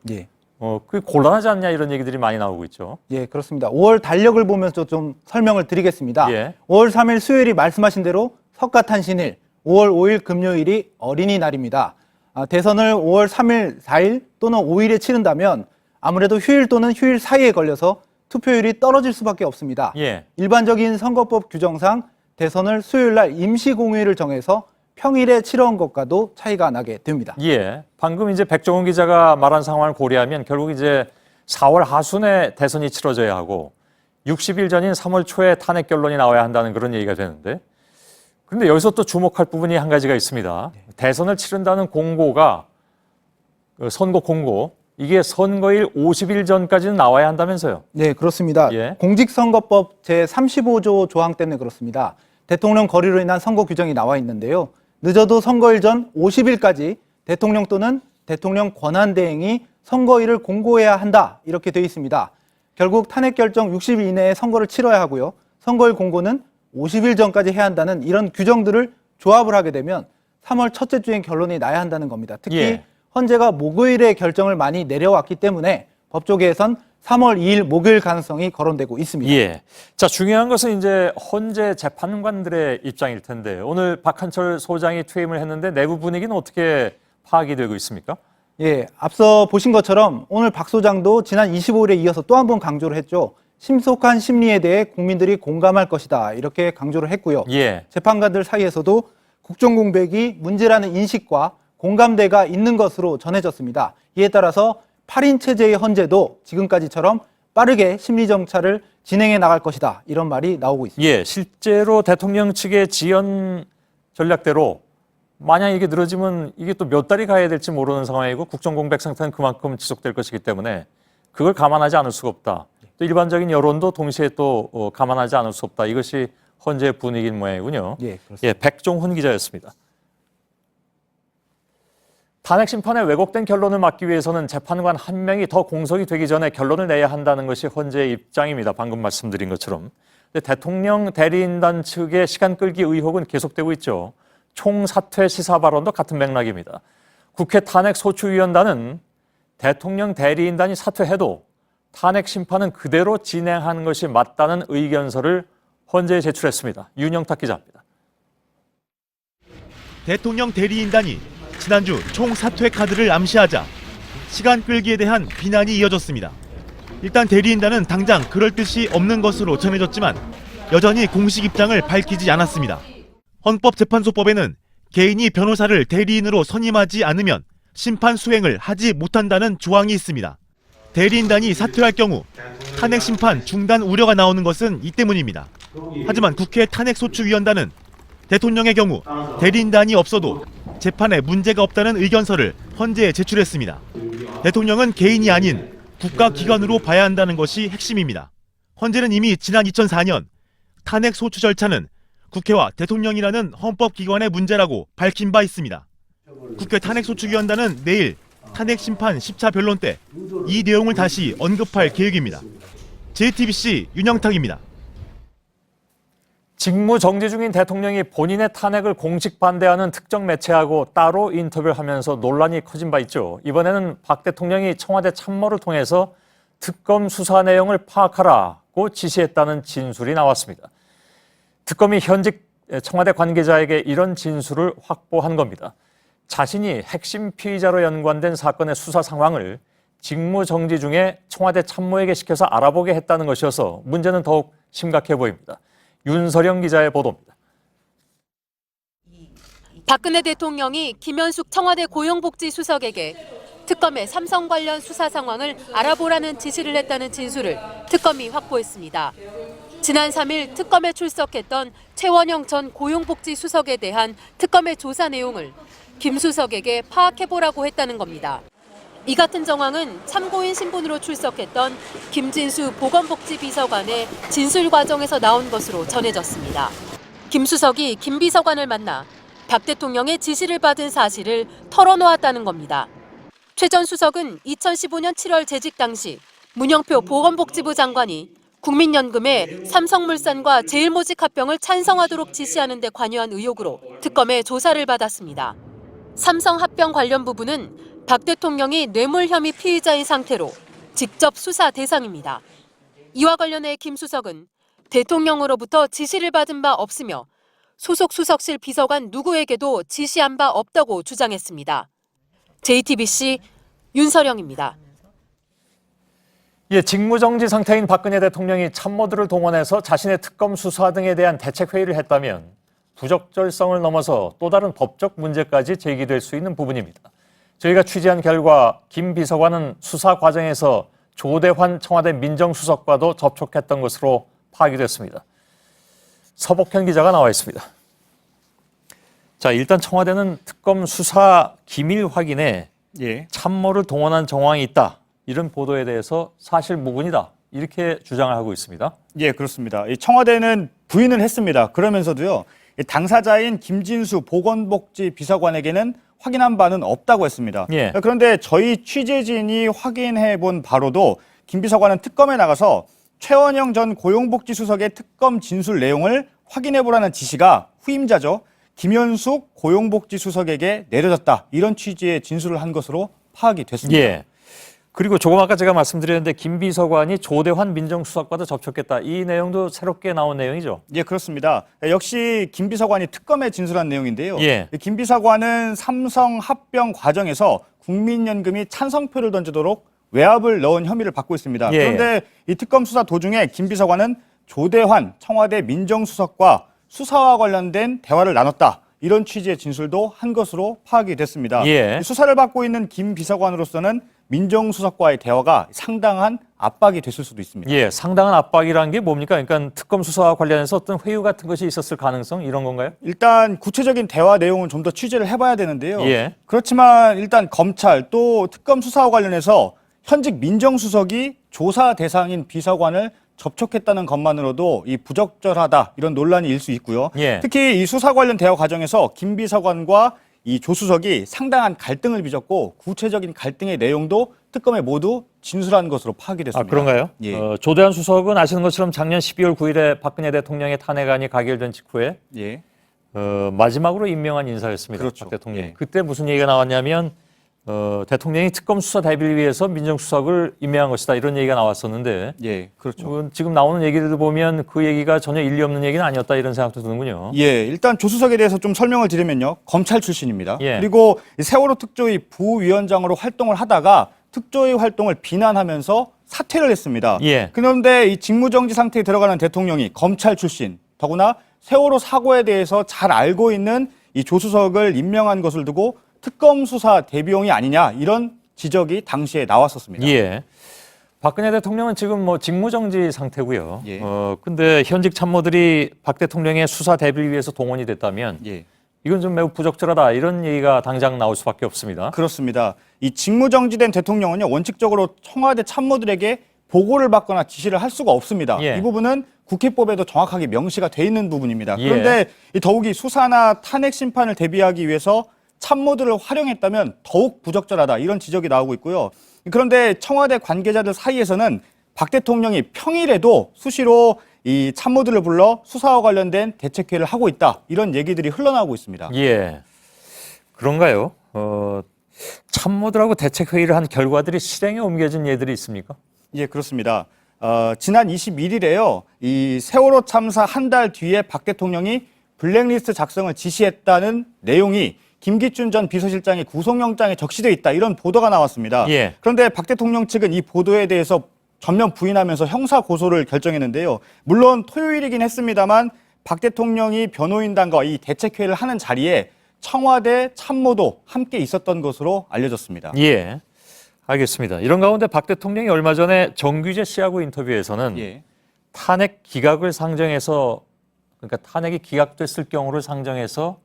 그게 곤란하지 않냐 이런 얘기들이 많이 나오고 있죠. 예, 그렇습니다. 5월 달력을 보면서 좀 설명을 드리겠습니다. 5월 3일 수요일이 말씀하신 대로 석가탄신일, 5월 5일 금요일이 어린이날입니다. 대선을 5월 3일, 4일 또는 5일에 치른다면 아무래도 휴일 또는 휴일 사이에 걸려서 투표율이 떨어질 수밖에 없습니다. 일반적인 선거법 규정상 대선을 수요일 날 임시 공휴일을 정해서 평일에 치러온 것과도 차이가 나게 됩니다. 예. 방금 이제 백종원 기자가 말한 상황을 고려하면 결국 이제 4월 하순에 대선이 치러져야 하고 60일 전인 3월 초에 탄핵 결론이 나와야 한다는 그런 얘기가 되는데 그런데 여기서 또 주목할 부분이 한 가지가 있습니다. 대선을 치른다는 공고가 선거 공고 이게 선거일 50일 전까지는 나와야 한다면서요? 네, 그렇습니다. 공직선거법 제35조 조항 때문에 그렇습니다. 대통령 거리로 인한 선거 규정이 나와 있는데요. 늦어도 선거일 전 50일까지 대통령 또는 대통령 권한대행이 선거일을 공고해야 한다 이렇게 되어 있습니다. 결국 탄핵 결정 60일 이내에 선거를 치러야 하고요. 선거일 공고는 50일 전까지 해야 한다는 이런 규정들을 조합을 하게 되면 3월 첫째 주엔 결론이 나야 한다는 겁니다. 특히 헌재가 목요일에 결정을 많이 내려왔기 때문에 법조계에선 3월 2일 목요일 가능성이 거론되고 있습니다. 예. 자, 중요한 것은 이제 헌재 재판관들의 입장일 텐데 오늘 박한철 소장이 퇴임을 했는데 내부 분위기는 어떻게 파악이 되고 있습니까? 예, 앞서 보신 것처럼 오늘 박 소장도 지난 25일에 이어서 또 한 번 강조를 했죠. 심속한 심리에 대해 국민들이 공감할 것이다 이렇게 강조를 했고요. 재판관들 사이에서도 국정공백이 문제라는 인식과 공감대가 있는 것으로 전해졌습니다. 이에 따라서 8인 체제의 헌재도 지금까지처럼 빠르게 심리정찰을 진행해 나갈 것이다. 이런 말이 나오고 있습니다. 예, 실제로 대통령 측의 지연 전략대로 만약 이게 늘어지면 이게 또 몇 달이 가야 될지 모르는 상황이고 국정공백 상태는 그만큼 지속될 것이기 때문에 그걸 감안하지 않을 수가 없다. 또 일반적인 여론도 동시에 또 감안하지 않을 수 없다. 이것이 헌재 분위기인 모양이군요. 예, 그렇습니다. 예, 백종훈 기자였습니다. 탄핵 심판의 왜곡된 결론을 막기 위해서는 재판관 한 명이 더 공석이 되기 전에 결론을 내야 한다는 것이 헌재의 입장입니다. 방금 말씀드린 것처럼. 근데 대통령 대리인단 측의 시간 끌기 의혹은 계속되고 있죠. 총사퇴 시사 발언도 같은 맥락입니다. 국회 탄핵소추위원단은 대통령 대리인단이 사퇴해도 탄핵 심판은 그대로 진행하는 것이 맞다는 의견서를 헌재에 제출했습니다. 윤영탁 기자입니다. 대통령 대리인단이 지난주 총사퇴 카드를 암시하자 시간 끌기에 대한 비난이 이어졌습니다. 일단 대리인단은 당장 그럴 뜻이 없는 것으로 전해졌지만 여전히 공식 입장을 밝히지 않았습니다. 헌법재판소법에는 개인이 변호사를 대리인으로 선임하지 않으면 심판 수행을 하지 못한다는 조항이 있습니다. 대리인단이 사퇴할 경우 탄핵 심판 중단 우려가 나오는 것은 이 때문입니다. 하지만 국회 탄핵소추위원단은 대통령의 경우 대리인단이 없어도 재판에 문제가 없다는 의견서를 헌재에 제출했습니다. 대통령은 개인이 아닌 국가기관으로 봐야 한다는 것이 핵심입니다. 헌재는 이미 지난 2004년 탄핵소추 절차는 국회와 대통령이라는 헌법기관의 문제라고 밝힌 바 있습니다. 국회 탄핵소추위원단은 내일 탄핵심판 10차 변론 때 이 내용을 다시 언급할 계획입니다. JTBC 윤영탁입니다. 직무 정지 중인 대통령이 본인의 탄핵을 공식 반대하는 특정 매체하고 따로 인터뷰를 하면서 논란이 커진 바 있죠. 이번에는 박 대통령이 청와대 참모를 통해서 특검 수사 내용을 파악하라고 지시했다는 진술이 나왔습니다. 특검이 현직 청와대 관계자에게 이런 진술을 확보한 겁니다. 자신이 핵심 피의자로 연관된 사건의 수사 상황을 직무 정지 중에 청와대 참모에게 시켜서 알아보게 했다는 것이어서 문제는 더욱 심각해 보입니다. 윤서령 기자의 보도입니다. 박근혜 대통령이 김현숙 청와대 고용복지수석에게 특검의 삼성 관련 수사 상황을 알아보라는 지시를 했다는 진술을 특검이 확보했습니다. 지난 3일 특검에 출석했던 최원영 전 고용복지수석에 대한 특검의 조사 내용을 김 수석에게 파악해보라고 했다는 겁니다. 이 같은 정황은 참고인 신분으로 출석했던 김진수 보건복지비서관의 진술 과정에서 나온 것으로 전해졌습니다. 김 수석이 김 비서관을 만나 박 대통령의 지시를 받은 사실을 털어놓았다는 겁니다. 최 전 수석은 2015년 7월 재직 당시 문영표 보건복지부 장관이 국민연금에 삼성물산과 제일모직 합병을 찬성하도록 지시하는 데 관여한 의혹으로 특검에 조사를 받았습니다. 삼성 합병 관련 부분은 박 대통령이 뇌물 혐의 피의자인 상태로 직접 수사 대상입니다. 이와 관련해 김 수석은 대통령으로부터 지시를 받은 바 없으며 소속 수석실 비서관 누구에게도 지시한 바 없다고 주장했습니다. JTBC 윤서령입니다. 예, 직무정지 상태인 박근혜 대통령이 참모들을 동원해서 자신의 특검 수사 등에 대한 대책회의를 했다면 부적절성을 넘어서 또 다른 법적 문제까지 제기될 수 있는 부분입니다. 저희가 취재한 결과 김 비서관은 수사 과정에서 조대환 청와대 민정수석과도 접촉했던 것으로 파악이 됐습니다. 서복현 기자가 나와 있습니다. 자, 일단 청와대는 특검 수사 기밀 확인에 참모를 동원한 정황이 있다. 이런 보도에 대해서 사실 무근이다. 이렇게 주장을 하고 있습니다. 예, 그렇습니다. 청와대는 부인을 했습니다. 그러면서도요, 당사자인 김진수 보건복지비서관에게는 확인한 바는 없다고 했습니다. 예. 그런데 저희 취재진이 확인해 본 바로도 김 비서관은 특검에 나가서 최원영 전 고용복지수석의 특검 진술 내용을 확인해 보라는 지시가 후임자죠. 김현숙 고용복지수석에게 내려졌다. 이런 취지의 진술을 한 것으로 파악이 됐습니다. 예. 그리고 조금 아까 제가 말씀드렸는데 김 비서관이 조대환 민정수석과도 접촉했다. 이 내용도 새롭게 나온 내용이죠? 예, 그렇습니다. 역시 김 비서관이 특검에 진술한 내용인데요. 예. 김 비서관은 삼성 합병 과정에서 국민연금이 찬성표를 던지도록 외압을 넣은 혐의를 받고 있습니다. 예. 그런데 이 특검 수사 도중에 김 비서관은 조대환 청와대 민정수석과 수사와 관련된 대화를 나눴다. 이런 취지의 진술도 한 것으로 파악이 됐습니다. 예. 수사를 받고 있는 김 비서관으로서는 민정수석과의 대화가 상당한 압박이 됐을 수도 있습니다. 예, 상당한 압박이라는 게 뭡니까? 그러니까 특검 수사와 관련해서 어떤 회유 같은 것이 있었을 가능성 이런 건가요? 일단 구체적인 대화 내용은 좀 더 취재를 해봐야 되는데요. 예. 그렇지만 일단 검찰 또 특검 수사와 관련해서 현직 민정수석이 조사 대상인 비서관을 접촉했다는 것만으로도 이 부적절하다 이런 논란이 일 수 있고요. 예. 특히 이 수사 관련 대화 과정에서 김 비서관과 이 조 수석이 상당한 갈등을 빚었고 구체적인 갈등의 내용도 특검에 모두 진술한 것으로 파악이 됐습니다. 아, 그런가요? 예. 조대한 수석은 아시는 것처럼 작년 12월 9일에 박근혜 대통령의 탄핵안이 가결된 직후에 예. 마지막으로 임명한 인사였습니다. 그렇죠. 박 대통령이. 예. 그때 무슨 얘기가 나왔냐면 대통령이 특검 수사 대비를 위해서 민정수석을 임명한 것이다 이런 얘기가 나왔었는데 예, 그렇죠. 지금 나오는 얘기들도 보면 그 얘기가 전혀 일리 없는 얘기는 아니었다 이런 생각도 드는군요. 예, 일단 조 수석에 대해서 좀 설명을 드리면요. 검찰 출신입니다. 예. 그리고 세월호 특조위 부위원장으로 활동을 하다가 특조위 활동을 비난하면서 사퇴를 했습니다. 예. 그런데 이 직무정지 상태에 들어가는 대통령이 검찰 출신, 더구나 세월호 사고에 대해서 잘 알고 있는 이 조 수석을 임명한 것을 두고 특검 수사 대비용이 아니냐 이런 지적이 당시에 나왔었습니다. 예. 박근혜 대통령은 지금 뭐 직무정지 상태고요. 예. 근데 현직 참모들이 박 대통령의 수사 대비를 위해서 동원이 됐다면 예. 이건 좀 매우 부적절하다 이런 얘기가 당장 나올 수밖에 없습니다. 그렇습니다. 이 직무정지된 대통령은요 원칙적으로 청와대 참모들에게 보고를 받거나 지시를 할 수가 없습니다. 예. 이 부분은 국회법에도 정확하게 명시가 돼 있는 부분입니다. 예. 그런데 더욱이 수사나 탄핵 심판을 대비하기 위해서 참모들을 활용했다면 더욱 부적절하다 이런 지적이 나오고 있고요. 그런데 청와대 관계자들 사이에서는 박 대통령이 평일에도 수시로 이 참모들을 불러 수사와 관련된 대책회의를 하고 있다 이런 얘기들이 흘러나오고 있습니다. 예. 그런가요? 참모들하고 대책회의를 한 결과들이 실행에 옮겨진 예들이 있습니까? 예, 그렇습니다. 지난 21일에요. 이 세월호 참사 한 달 뒤에 박 대통령이 블랙리스트 작성을 지시했다는 내용이 김기춘 전 비서실장의 구속영장에 적시돼 있다 이런 보도가 나왔습니다. 예. 그런데 박 대통령 측은 이 보도에 대해서 전면 부인하면서 형사 고소를 결정했는데요. 물론 토요일이긴 했습니다만 박 대통령이 변호인단과 이 대책회의를 하는 자리에 청와대 참모도 함께 있었던 것으로 알려졌습니다. 예. 알겠습니다. 이런 가운데 박 대통령이 얼마 전에 정규재 씨하고 인터뷰에서는 예. 탄핵 기각을 상정해서 그러니까 탄핵이 기각됐을 경우를 상정해서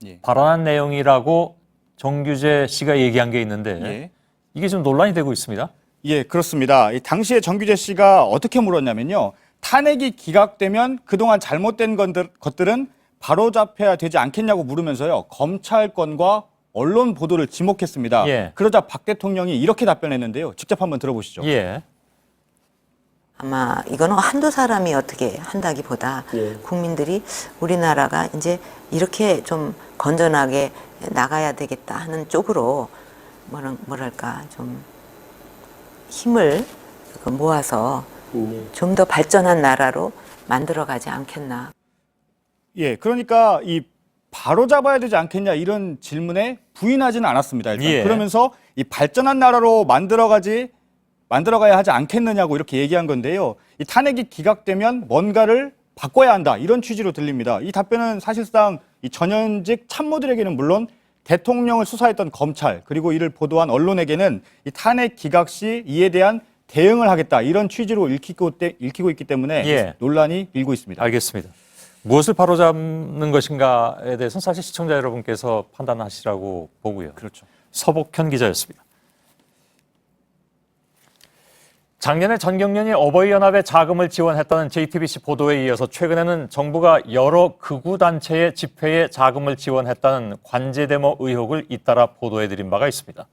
예. 발언한 내용이라고 정규재 씨가 얘기한 게 있는데 예. 이게 좀 논란이 되고 있습니다. 예, 그렇습니다. 당시에 정규재 씨가 어떻게 물었냐면요. 탄핵이 기각되면 그동안 잘못된 것들은 바로잡혀야 되지 않겠냐고 물으면서요. 검찰권과 언론 보도를 지목했습니다. 예. 그러자 박 대통령이 이렇게 답변했는데요. 직접 한번 들어보시죠. 예. 아마 이거는 한두 사람이 어떻게 한다기보다 국민들이 우리나라가 이제 이렇게 좀 건전하게 나가야 되겠다 하는 쪽으로 뭐랄까 좀 힘을 모아서 좀 더 발전한 나라로 만들어가지 않겠나. 예, 그러니까 이 바로 잡아야 되지 않겠냐 이런 질문에 부인하지는 않았습니다. 일단. 예. 그러면서 이 발전한 나라로 만들어가야 하지 않겠느냐고 이렇게 얘기한 건데요. 이 탄핵이 기각되면 뭔가를 바꿔야 한다 이런 취지로 들립니다. 이 답변은 사실상 이 전현직 참모들에게는 물론 대통령을 수사했던 검찰 그리고 이를 보도한 언론에게는 이 탄핵 기각 시 이에 대한 대응을 하겠다 이런 취지로 읽히고 있기 때문에 예. 논란이 일고 있습니다. 알겠습니다. 무엇을 바로잡는 것인가에 대해서는 사실 시청자 여러분께서 판단하시라고 보고요. 그렇죠. 서복현 기자였습니다. 작년에 전경련이 어버이연합에 자금을 지원했다는 JTBC 보도에 이어서 최근에는 정부가 여러 극우단체의 집회에 자금을 지원했다는 관제데모 의혹을 잇따라 보도해드린 바가 있습니다.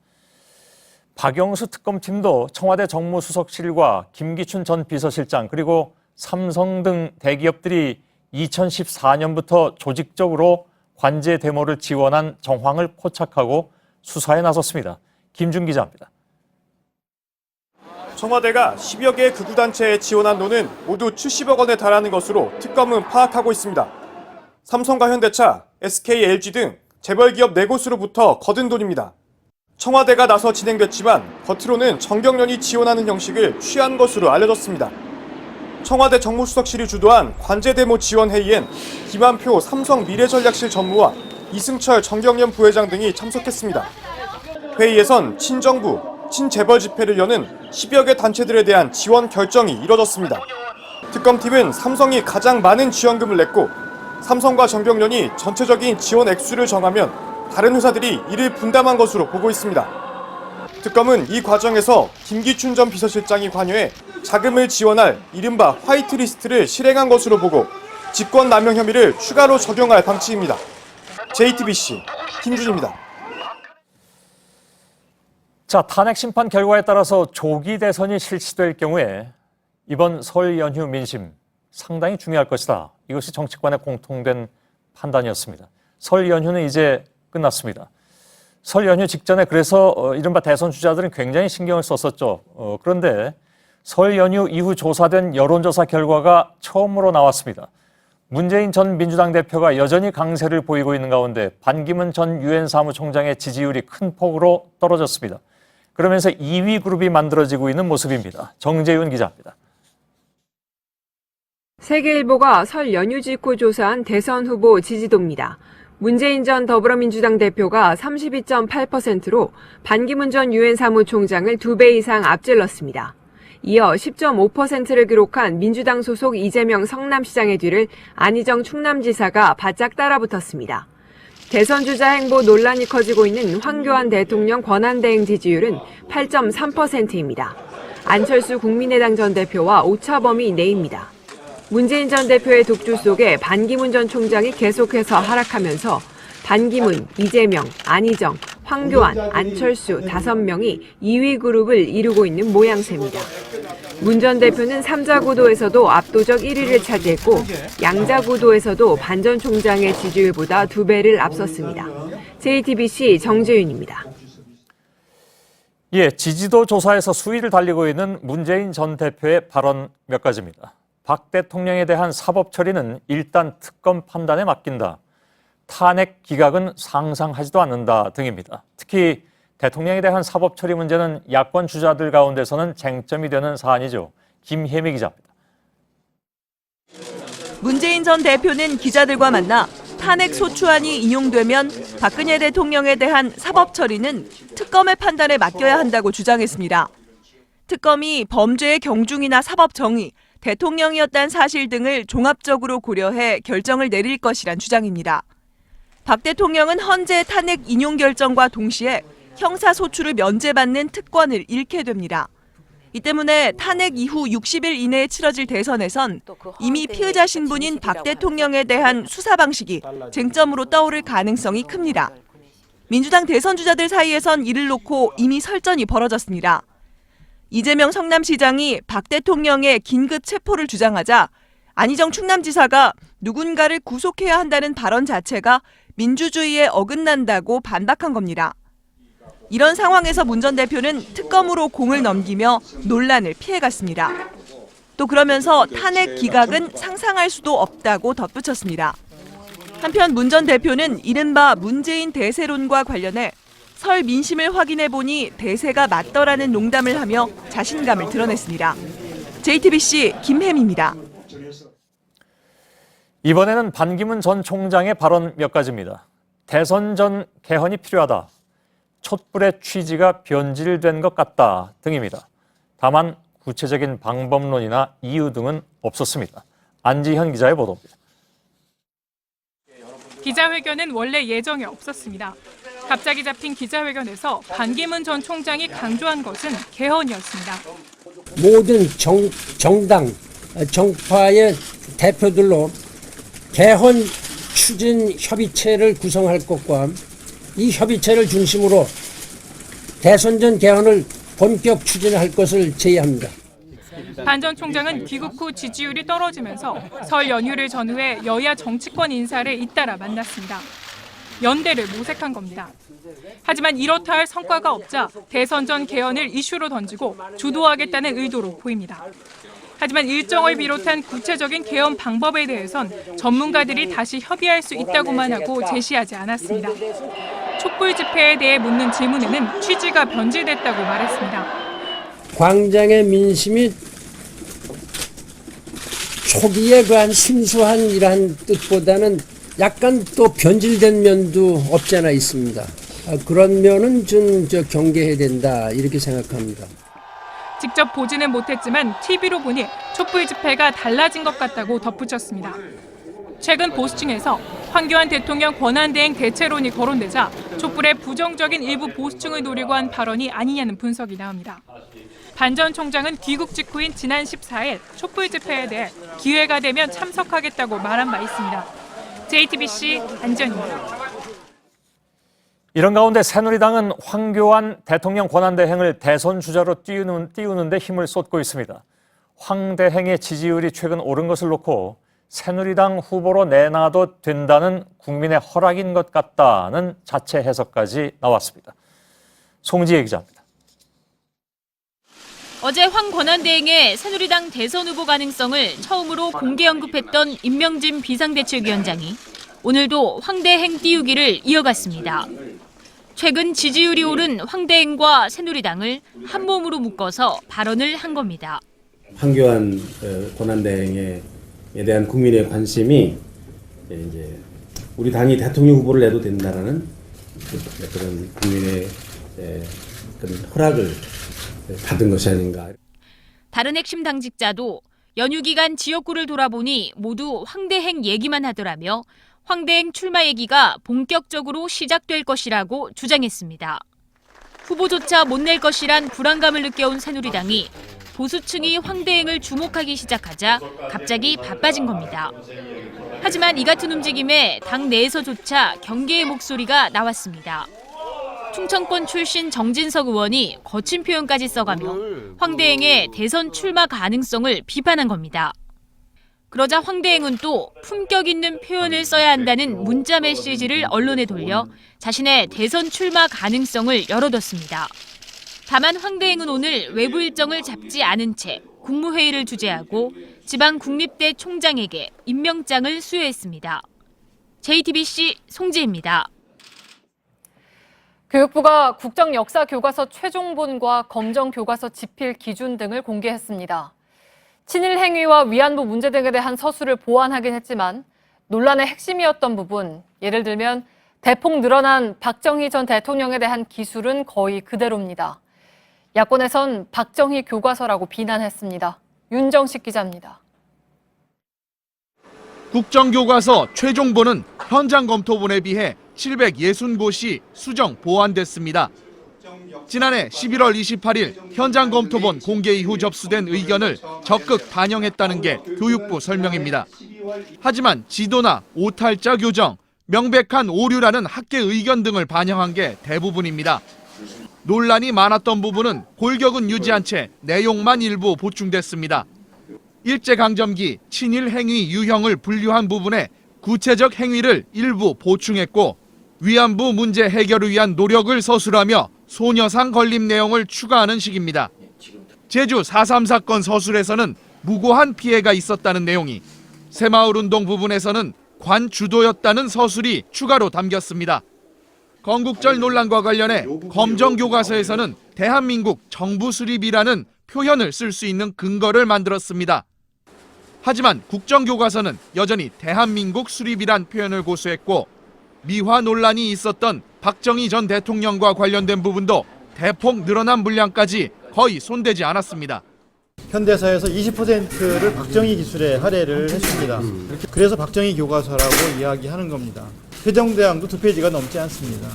박영수 특검팀도 청와대 정무수석실과 김기춘 전 비서실장 그리고 삼성 등 대기업들이 2014년부터 조직적으로 관제데모를 지원한 정황을 포착하고 수사에 나섰습니다. 김준 기자입니다. 청와대가 10여 개의 극우단체에 지원한 돈은 모두 70억 원에 달하는 것으로 특검은 파악하고 있습니다. 삼성과 현대차, SK, LG 등 재벌기업 4곳으로부터 거둔 돈입니다. 청와대가 나서 진행됐지만 겉으로는 정경련이 지원하는 형식을 취한 것으로 알려졌습니다. 청와대 정무수석실이 주도한 관제데모 지원회의엔 김한표 삼성 미래전략실 전무와 이승철 정경련 부회장 등이 참석했습니다. 회의에선 친정부, 친재벌 집회를 여는 10여 개 단체들에 대한 지원 결정이 이뤄졌습니다. 특검팀은 삼성이 가장 많은 지원금을 냈고 삼성과 정경련이 전체적인 지원 액수를 정하면 다른 회사들이 이를 분담한 것으로 보고 있습니다. 특검은 이 과정에서 김기춘 전 비서실장이 관여해 자금을 지원할 이른바 화이트리스트를 실행한 것으로 보고 직권남용 혐의를 추가로 적용할 방침입니다. JTBC 김준입니다. 자, 탄핵 심판 결과에 따라서 조기 대선이 실시될 경우에 이번 설 연휴 민심 상당히 중요할 것이다. 이것이 정치권의 공통된 판단이었습니다. 설 연휴는 이제 끝났습니다. 설 연휴 직전에 그래서 이른바 대선 주자들은 굉장히 신경을 썼었죠. 그런데 설 연휴 이후 조사된 여론조사 결과가 처음으로 나왔습니다. 문재인 전 민주당 대표가 여전히 강세를 보이고 있는 가운데 반기문 전 유엔 사무총장의 지지율이 큰 폭으로 떨어졌습니다. 그러면서 2위 그룹이 만들어지고 있는 모습입니다. 정재윤 기자입니다. 세계일보가 설 연휴 직후 조사한 대선 후보 지지도입니다. 문재인 전 더불어민주당 대표가 32.8%로 반기문 전 유엔 사무총장을 2배 이상 앞질렀습니다. 이어 10.5%를 기록한 민주당 소속 이재명 성남시장의 뒤를 안희정 충남지사가 바짝 따라붙었습니다. 대선 주자 행보 논란이 커지고 있는 황교안 대통령 권한대행 지지율은 8.3%입니다. 안철수 국민의당 전 대표와 오차범위 내입니다. 문재인 전 대표의 독주 속에 반기문 전 총장이 계속해서 하락하면서 반기문, 이재명, 안희정, 황교안, 안철수 5명이 2위 그룹을 이루고 있는 모양새입니다. 문 전 대표는 3자 구도에서도 압도적 1위를 차지했고 양자 구도에서도 반 전 총장의 지지율보다 2배를 앞섰습니다. JTBC 정재윤입니다. 예, 지지도 조사에서 수위를 달리고 있는 문재인 전 대표의 발언 몇 가지입니다. 박 대통령에 대한 사법 처리는 일단 특검 판단에 맡긴다. 탄핵 기각은 상상하지도 않는다 등입니다. 특히 대통령에 대한 사법 처리 문제는 야권 주자들 가운데서는 쟁점이 되는 사안이죠. 김혜미 기자입니다. 문재인 전 대표는 기자들과 만나 탄핵 소추안이 인용되면 박근혜 대통령에 대한 사법 처리는 특검의 판단에 맡겨야 한다고 주장했습니다. 특검이 범죄의 경중이나 사법 정의, 대통령이었다는 사실 등을 종합적으로 고려해 결정을 내릴 것이란 주장입니다. 박 대통령은 헌재 탄핵 인용 결정과 동시에 형사소추를 면제받는 특권을 잃게 됩니다. 이 때문에 탄핵 이후 60일 이내에 치러질 대선에선 이미 피의자 신분인 박 대통령에 대한 수사 방식이 쟁점으로 떠오를 가능성이 큽니다. 민주당 대선 주자들 사이에선 이를 놓고 이미 설전이 벌어졌습니다. 이재명 성남시장이 박 대통령의 긴급 체포를 주장하자 안희정 충남지사가 누군가를 구속해야 한다는 발언 자체가 민주주의에 어긋난다고 반박한 겁니다. 이런 상황에서 문 전 대표는 특검으로 공을 넘기며 논란을 피해갔습니다. 또 그러면서 탄핵 기각은 상상할 수도 없다고 덧붙였습니다. 한편 문 전 대표는 이른바 문재인 대세론과 관련해 설 민심을 확인해 보니 대세가 맞더라는 농담을 하며 자신감을 드러냈습니다. JTBC 김혜미입니다. 이번에는 반기문 전 총장의 발언 몇 가지입니다. 대선 전 개헌이 필요하다. 촛불의 취지가 변질된 것 같다 등입니다. 다만 구체적인 방법론이나 이유 등은 없었습니다. 안지현 기자의 보도입니다. 기자회견은 원래 예정에 없었습니다. 갑자기 잡힌 기자회견에서 반기문 전 총장이 강조한 것은 개헌이었습니다. 모든 정당, 정파의 대표들로 개헌 추진 협의체를 구성할 것과 이 협의체를 중심으로 대선 전 개헌을 본격 추진할 것을 제의합니다. 반 전 총장은 귀국 후 지지율이 떨어지면서 설 연휴를 전후해 여야 정치권 인사를 잇따라 만났습니다. 연대를 모색한 겁니다. 하지만 이렇다 할 성과가 없자 대선 전 개헌을 이슈로 던지고 주도하겠다는 의도로 보입니다. 하지만 일정을 비롯한 구체적인 개헌 방법에 대해선 전문가들이 다시 협의할 수 있다고만 하고 제시하지 않았습니다. 촛불 집회에 대해 묻는 질문에는 취지가 변질됐다고 말했습니다. 광장의 민심이 초기에 그한 순수한 이러한 뜻보다는 약간 또 변질된 면도 없지 않아 있습니다. 그런 면은 좀 경계해야 된다 이렇게 생각합니다. 직접 보지는 못했지만 TV로 보니 촛불 집회가 달라진 것 같다고 덧붙였습니다. 최근 보수층에서 황교안 대통령 권한대행 대체론이 거론되자 촛불의 부정적인 일부 보수층을 노리고 한 발언이 아니냐는 분석이 나옵니다. 반 전 총장은 귀국 직후인 지난 14일 촛불 집회에 대해 기회가 되면 참석하겠다고 말한 바 있습니다. JTBC 안지연입니다. 이런 가운데 새누리당은 황교안 대통령 권한대행을 대선 주자로 띄우는 데 힘을 쏟고 있습니다. 황 대행의 지지율이 최근 오른 것을 놓고 새누리당 후보로 내놔도 된다는 국민의 허락인 것 같다는 자체 해석까지 나왔습니다. 송지혜 기자입니다. 어제 황 권한대행의 새누리당 대선 후보 가능성을 처음으로 공개 언급했던 임명진 비상대책위원장이 오늘도 황 대행 띄우기를 이어갔습니다. 최근 지지율이 오른 황 대행과 새누리당을 한 몸으로 묶어서 발언을 한 겁니다. 황교안 권한대행에 대한 국민의 관심이 이제 우리 당이 대통령 후보를 내도 된다라는 그런 국민의 그런 허락을 받은 것이 아닌가. 다른 핵심 당직자도 연휴 기간 지역구를 돌아보니 모두 황 대행 얘기만 하더라며 황 대행 출마 얘기가 본격적으로 시작될 것이라고 주장했습니다. 후보조차 못 낼 것이란 불안감을 느껴온 새누리당이 보수층이 황 대행을 주목하기 시작하자 갑자기 바빠진 겁니다. 하지만 이 같은 움직임에 당 내에서조차 경계의 목소리가 나왔습니다. 충청권 출신 정진석 의원이 거친 표현까지 써가며 황 대행의 대선 출마 가능성을 비판한 겁니다. 그러자 황 대행은 또 품격 있는 표현을 써야 한다는 문자 메시지를 언론에 돌려 자신의 대선 출마 가능성을 열어뒀습니다. 다만 황 대행은 오늘 외부 일정을 잡지 않은 채 국무회의를 주재하고 지방 국립대 총장에게 임명장을 수여했습니다. JTBC 송지혜입니다. 교육부가 국정역사교과서 최종본과 검정교과서 집필 기준 등을 공개했습니다. 친일 행위와 위안부 문제 등에 대한 서술을 보완하긴 했지만 논란의 핵심이었던 부분, 예를 들면 대폭 늘어난 박정희 전 대통령에 대한 기술은 거의 그대로입니다. 야권에선 박정희 교과서라고 비난했습니다. 윤정식 기자입니다. 국정교과서 최종본은 현장 검토본에 비해 760곳이 수정 보완됐습니다. 지난해 11월 28일 현장 검토본 공개 이후 접수된 의견을 적극 반영했다는 게 교육부 설명입니다. 하지만 지도나 오탈자 교정, 명백한 오류라는 학계 의견 등을 반영한 게 대부분입니다. 논란이 많았던 부분은 골격은 유지한 채 내용만 일부 보충됐습니다. 일제강점기 친일 행위 유형을 분류한 부분에 구체적 행위를 일부 보충했고 위안부 문제 해결을 위한 노력을 서술하며 소녀상 건립 내용을 추가하는 식입니다. 제주 4.3 사건 서술에서는 무고한 피해가 있었다는 내용이, 새마을운동 부분에서는 관주도였다는 서술이 추가로 담겼습니다. 건국절 논란과 관련해 검정교과서에서는 대한민국 정부 수립이라는 표현을 쓸 수 있는 근거를 만들었습니다. 하지만 국정교과서는 여전히 대한민국 수립이란 표현을 고수했고 미화 논란이 있었던 박정희 전 대통령과 관련된 부분도 대폭 늘어난 분량까지 거의 손대지 않았습니다. 현대사에서 20%를 박정희 기술에 할애를 했습니다. 그래서 박정희 교과서라고 이야기하는 겁니다. 세종대왕도 2페이지가 넘지 않습니다.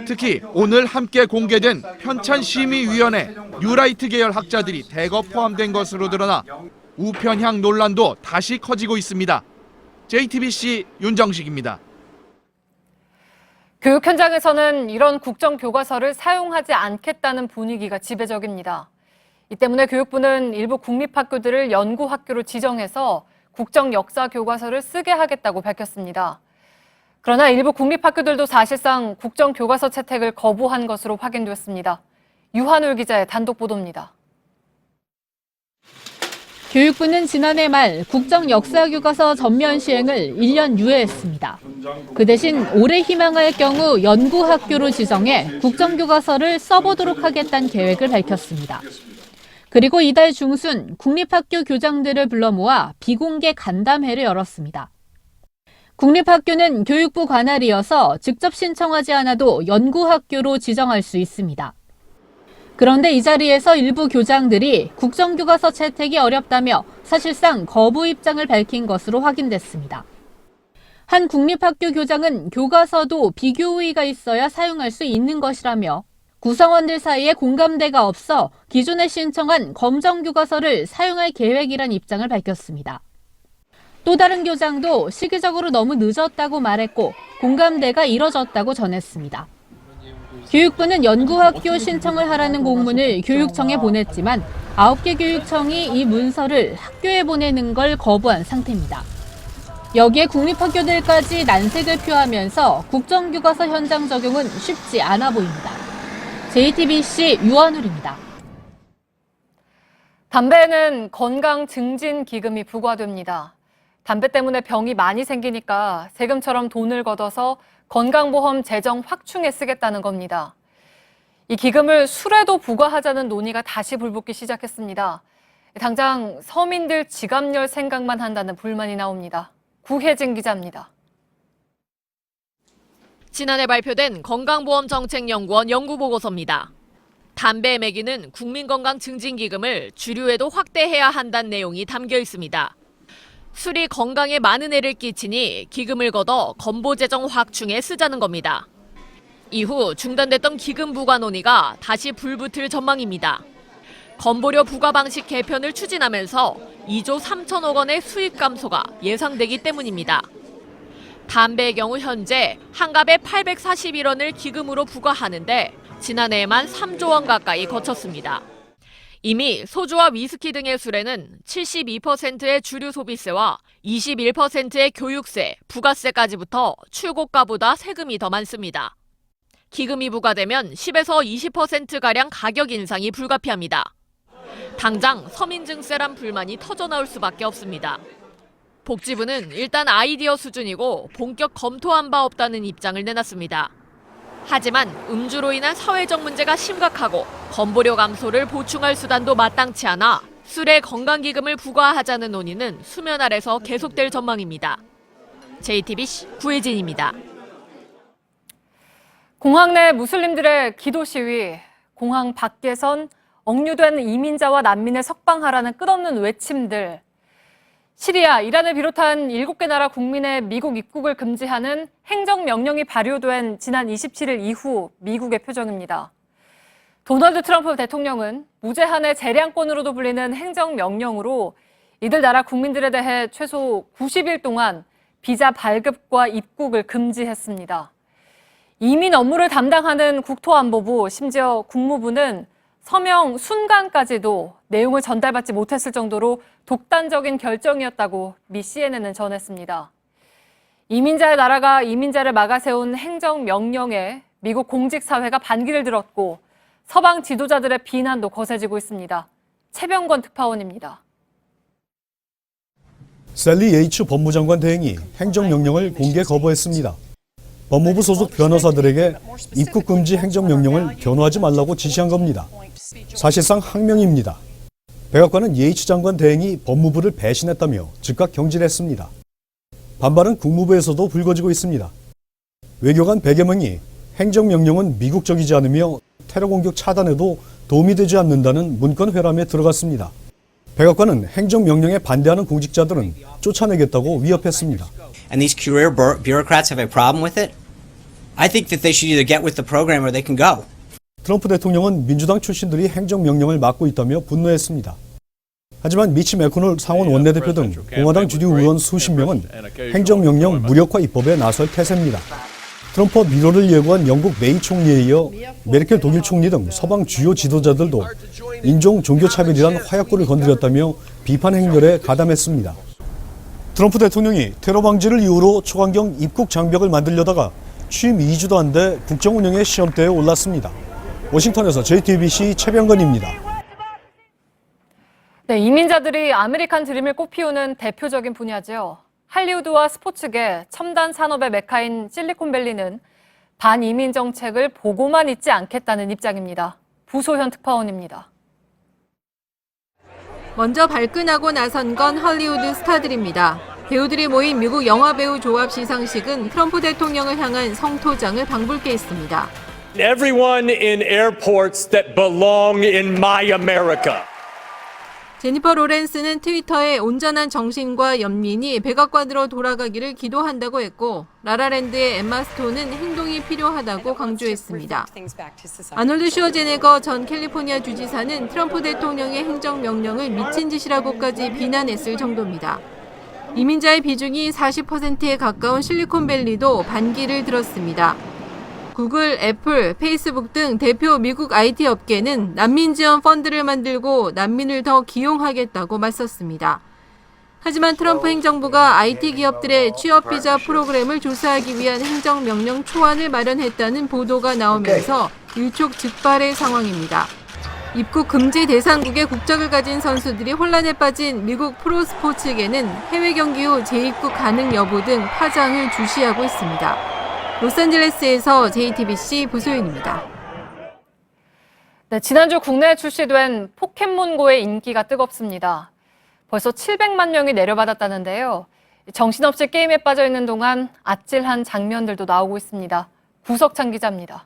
특히 오늘 함께 공개된 편찬심의위원회 뉴라이트 계열 학자들이 대거 포함된 것으로 드러나 우편향 논란도 다시 커지고 있습니다. JTBC 윤정식입니다. 교육 현장에서는 이런 국정교과서를 사용하지 않겠다는 분위기가 지배적입니다. 이 때문에 교육부는 일부 국립학교들을 연구학교로 지정해서 국정역사교과서를 쓰게 하겠다고 밝혔습니다. 그러나 일부 국립학교들도 사실상 국정교과서 채택을 거부한 것으로 확인됐습니다. 유한울 기자의 단독 보도입니다. 교육부는 지난해 말 국정역사교과서 전면 시행을 1년 유예했습니다. 그 대신 올해 희망할 경우 연구학교로 지정해 국정교과서를 써보도록 하겠다는 계획을 밝혔습니다. 그리고 이달 중순 국립학교 교장들을 불러 모아 비공개 간담회를 열었습니다. 국립학교는 교육부 관할이어서 직접 신청하지 않아도 연구학교로 지정할 수 있습니다. 그런데 이 자리에서 일부 교장들이 국정교과서 채택이 어렵다며 사실상 거부 입장을 밝힌 것으로 확인됐습니다. 한 국립학교 교장은 교과서도 비교 우위가 있어야 사용할 수 있는 것이라며 구성원들 사이에 공감대가 없어 기존에 신청한 검정교과서를 사용할 계획이란 입장을 밝혔습니다. 또 다른 교장도 시기적으로 너무 늦었다고 말했고 공감대가 이뤄졌다고 전했습니다. 교육부는 연구학교 신청을 하라는 공문을 교육청에 보냈지만 9개 교육청이 이 문서를 학교에 보내는 걸 거부한 상태입니다. 여기에 국립학교들까지 난색을 표하면서 국정교과서 현장 적용은 쉽지 않아 보입니다. JTBC 유한울입니다. 담배에는 건강 증진 기금이 부과됩니다. 담배 때문에 병이 많이 생기니까 세금처럼 돈을 걷어서 건강보험 재정 확충에 쓰겠다는 겁니다. 이 기금을 술에도 부과하자는 논의가 다시 불붙기 시작했습니다. 당장 서민들 지갑열 생각만 한다는 불만이 나옵니다. 구혜진 기자입니다. 지난해 발표된 건강보험정책연구원 연구보고서입니다. 담배에 매기는 국민건강증진기금을 주류에도 확대해야 한다는 내용이 담겨 있습니다. 술이 건강에 많은 해를 끼치니 기금을 걷어 건보재정 확충에 쓰자는 겁니다. 이후 중단됐던 기금 부과 논의가 다시 불붙을 전망입니다. 건보료 부과 방식 개편을 추진하면서 2조 3천억 원의 수익 감소가 예상되기 때문입니다. 담배의 경우 현재 한 갑에 841원을 기금으로 부과하는데 지난해에만 3조 원 가까이 거쳤습니다. 이미 소주와 위스키 등의 술에는 72%의 주류 소비세와 21%의 교육세, 부가세까지부터 출고가보다 세금이 더 많습니다. 기금이 부과되면 10에서 20%가량 가격 인상이 불가피합니다. 당장 서민증세란 불만이 터져나올 수밖에 없습니다. 복지부는 일단 아이디어 수준이고 본격 검토한 바 없다는 입장을 내놨습니다. 하지만 음주로 인한 사회적 문제가 심각하고 건보료 감소를 보충할 수단도 마땅치 않아 술에 건강기금을 부과하자는 논의는 수면 아래서 계속될 전망입니다. JTBC 구혜진입니다. 공항 내 무슬림들의 기도 시위, 공항 밖에선 억류된 이민자와 난민을 석방하라는 끝없는 외침들, 시리아, 이란을 비롯한 7개 나라 국민의 미국 입국을 금지하는 행정명령이 발효된 지난 27일 이후 미국의 표정입니다. 도널드 트럼프 대통령은 무제한의 재량권으로도 불리는 행정명령으로 이들 나라 국민들에 대해 최소 90일 동안 비자 발급과 입국을 금지했습니다. 이민 업무를 담당하는 국토안보부, 심지어 국무부는 서명 순간까지도 내용을 전달받지 못했을 정도로 독단적인 결정이었다고 미 CNN은 전했습니다. 이민자의 나라가 이민자를 막아세운 행정명령에 미국 공직사회가 반기를 들었고 서방 지도자들의 비난도 거세지고 있습니다. 최병권 특파원입니다. 셀리 예이츠 법무장관 대행이 행정명령을 공개 거부했습니다. 법무부 소속 변호사들에게 입국 금지 행정명령을 변호하지 말라고 지시한 겁니다. 사실상 항명입니다. 백악관은 예이츠 장관 대행이 법무부를 배신했다며 즉각 경질했습니다. 반발은 국무부에서도 불거지고 있습니다. 외교관 100여 명이 행정명령은 미국적이지 않으며 테러 공격 차단에도 도움이 되지 않는다는 문건 회람에 들어갔습니다. 백악관은 행정명령에 반대하는 공직자들은 쫓아내겠다고 위협했습니다. And these career bureaucrats have a problem with it. I think that they should either get with the program or they can go. 트럼프 대통령은 민주당 출신들이 행정명령을 막고 있다며 분노했습니다. 하지만 미치 매코널 상원 원내대표 등 공화당 주류 의원 수십 명은 행정명령 무력화 입법에 나설 태세입니다. 트럼프 미로를 예고한 영국 메이 총리에 이어 메르켈 독일 총리 등 서방 주요 지도자들도 인종 종교차별이란 화약고를 건드렸다며 비판 행렬에 가담했습니다. 트럼프 대통령이 테러 방지를 이유로 초강경 입국 장벽을 만들려다가 취임 2주도 안 돼 국정 운영의 시험대에 올랐습니다. 워싱턴에서 JTBC 최병건입니다. 네, 이민자들이 아메리칸 드림을 꽃피우는 대표적인 분야죠. 할리우드와 스포츠계, 첨단 산업의 메카인 실리콘밸리는 반이민 정책을 보고만 있지 않겠다는 입장입니다. 부소현 특파원입니다. 먼저 발끈하고 나선 건 할리우드 스타들입니다. 배우들이 모인 미국 영화배우 조합 시상식은 트럼프 대통령을 향한 성토장을 방불케 했습니다. Everyone in airports that belong in my America. 제니퍼 로렌스는 트위터에 온전한 정신과 연민이 백악관으로 돌아가기를 기도한다고 했고, 라라랜드의 엠마 스톤은 행동이 필요하다고 강조했습니다. 아놀드 슈워제네거 전 캘리포니아 주지사는 트럼프 대통령의 행정명령을 미친 짓이라고까지 비난했을 정도입니다. 이민자의 비중이 40%에 가까운 실리콘밸리도 반기를 들었습니다. 구글, 애플, 페이스북 등 대표 미국 IT 업계는 난민 지원 펀드를 만들고 난민을 더 기용하겠다고 맞섰습니다. 하지만 트럼프 행정부가 IT 기업들의 취업 비자 프로그램을 조사하기 위한 행정명령 초안을 마련했다는 보도가 나오면서 일촉즉발의 상황입니다. 입국 금지 대상국의 국적을 가진 선수들이 혼란에 빠진 미국 프로스포츠계는 해외 경기 후 재입국 가능 여부 등 파장을 주시하고 있습니다. 로스앤젤레스에서 JTBC 부소윤입니다. 네, 지난주 국내에 출시된 포켓몬고의 인기가 뜨겁습니다. 벌써 700만 명이 내려받았다는데요. 정신없이 게임에 빠져 있는 동안 아찔한 장면들도 나오고 있습니다. 구석찬 기자입니다.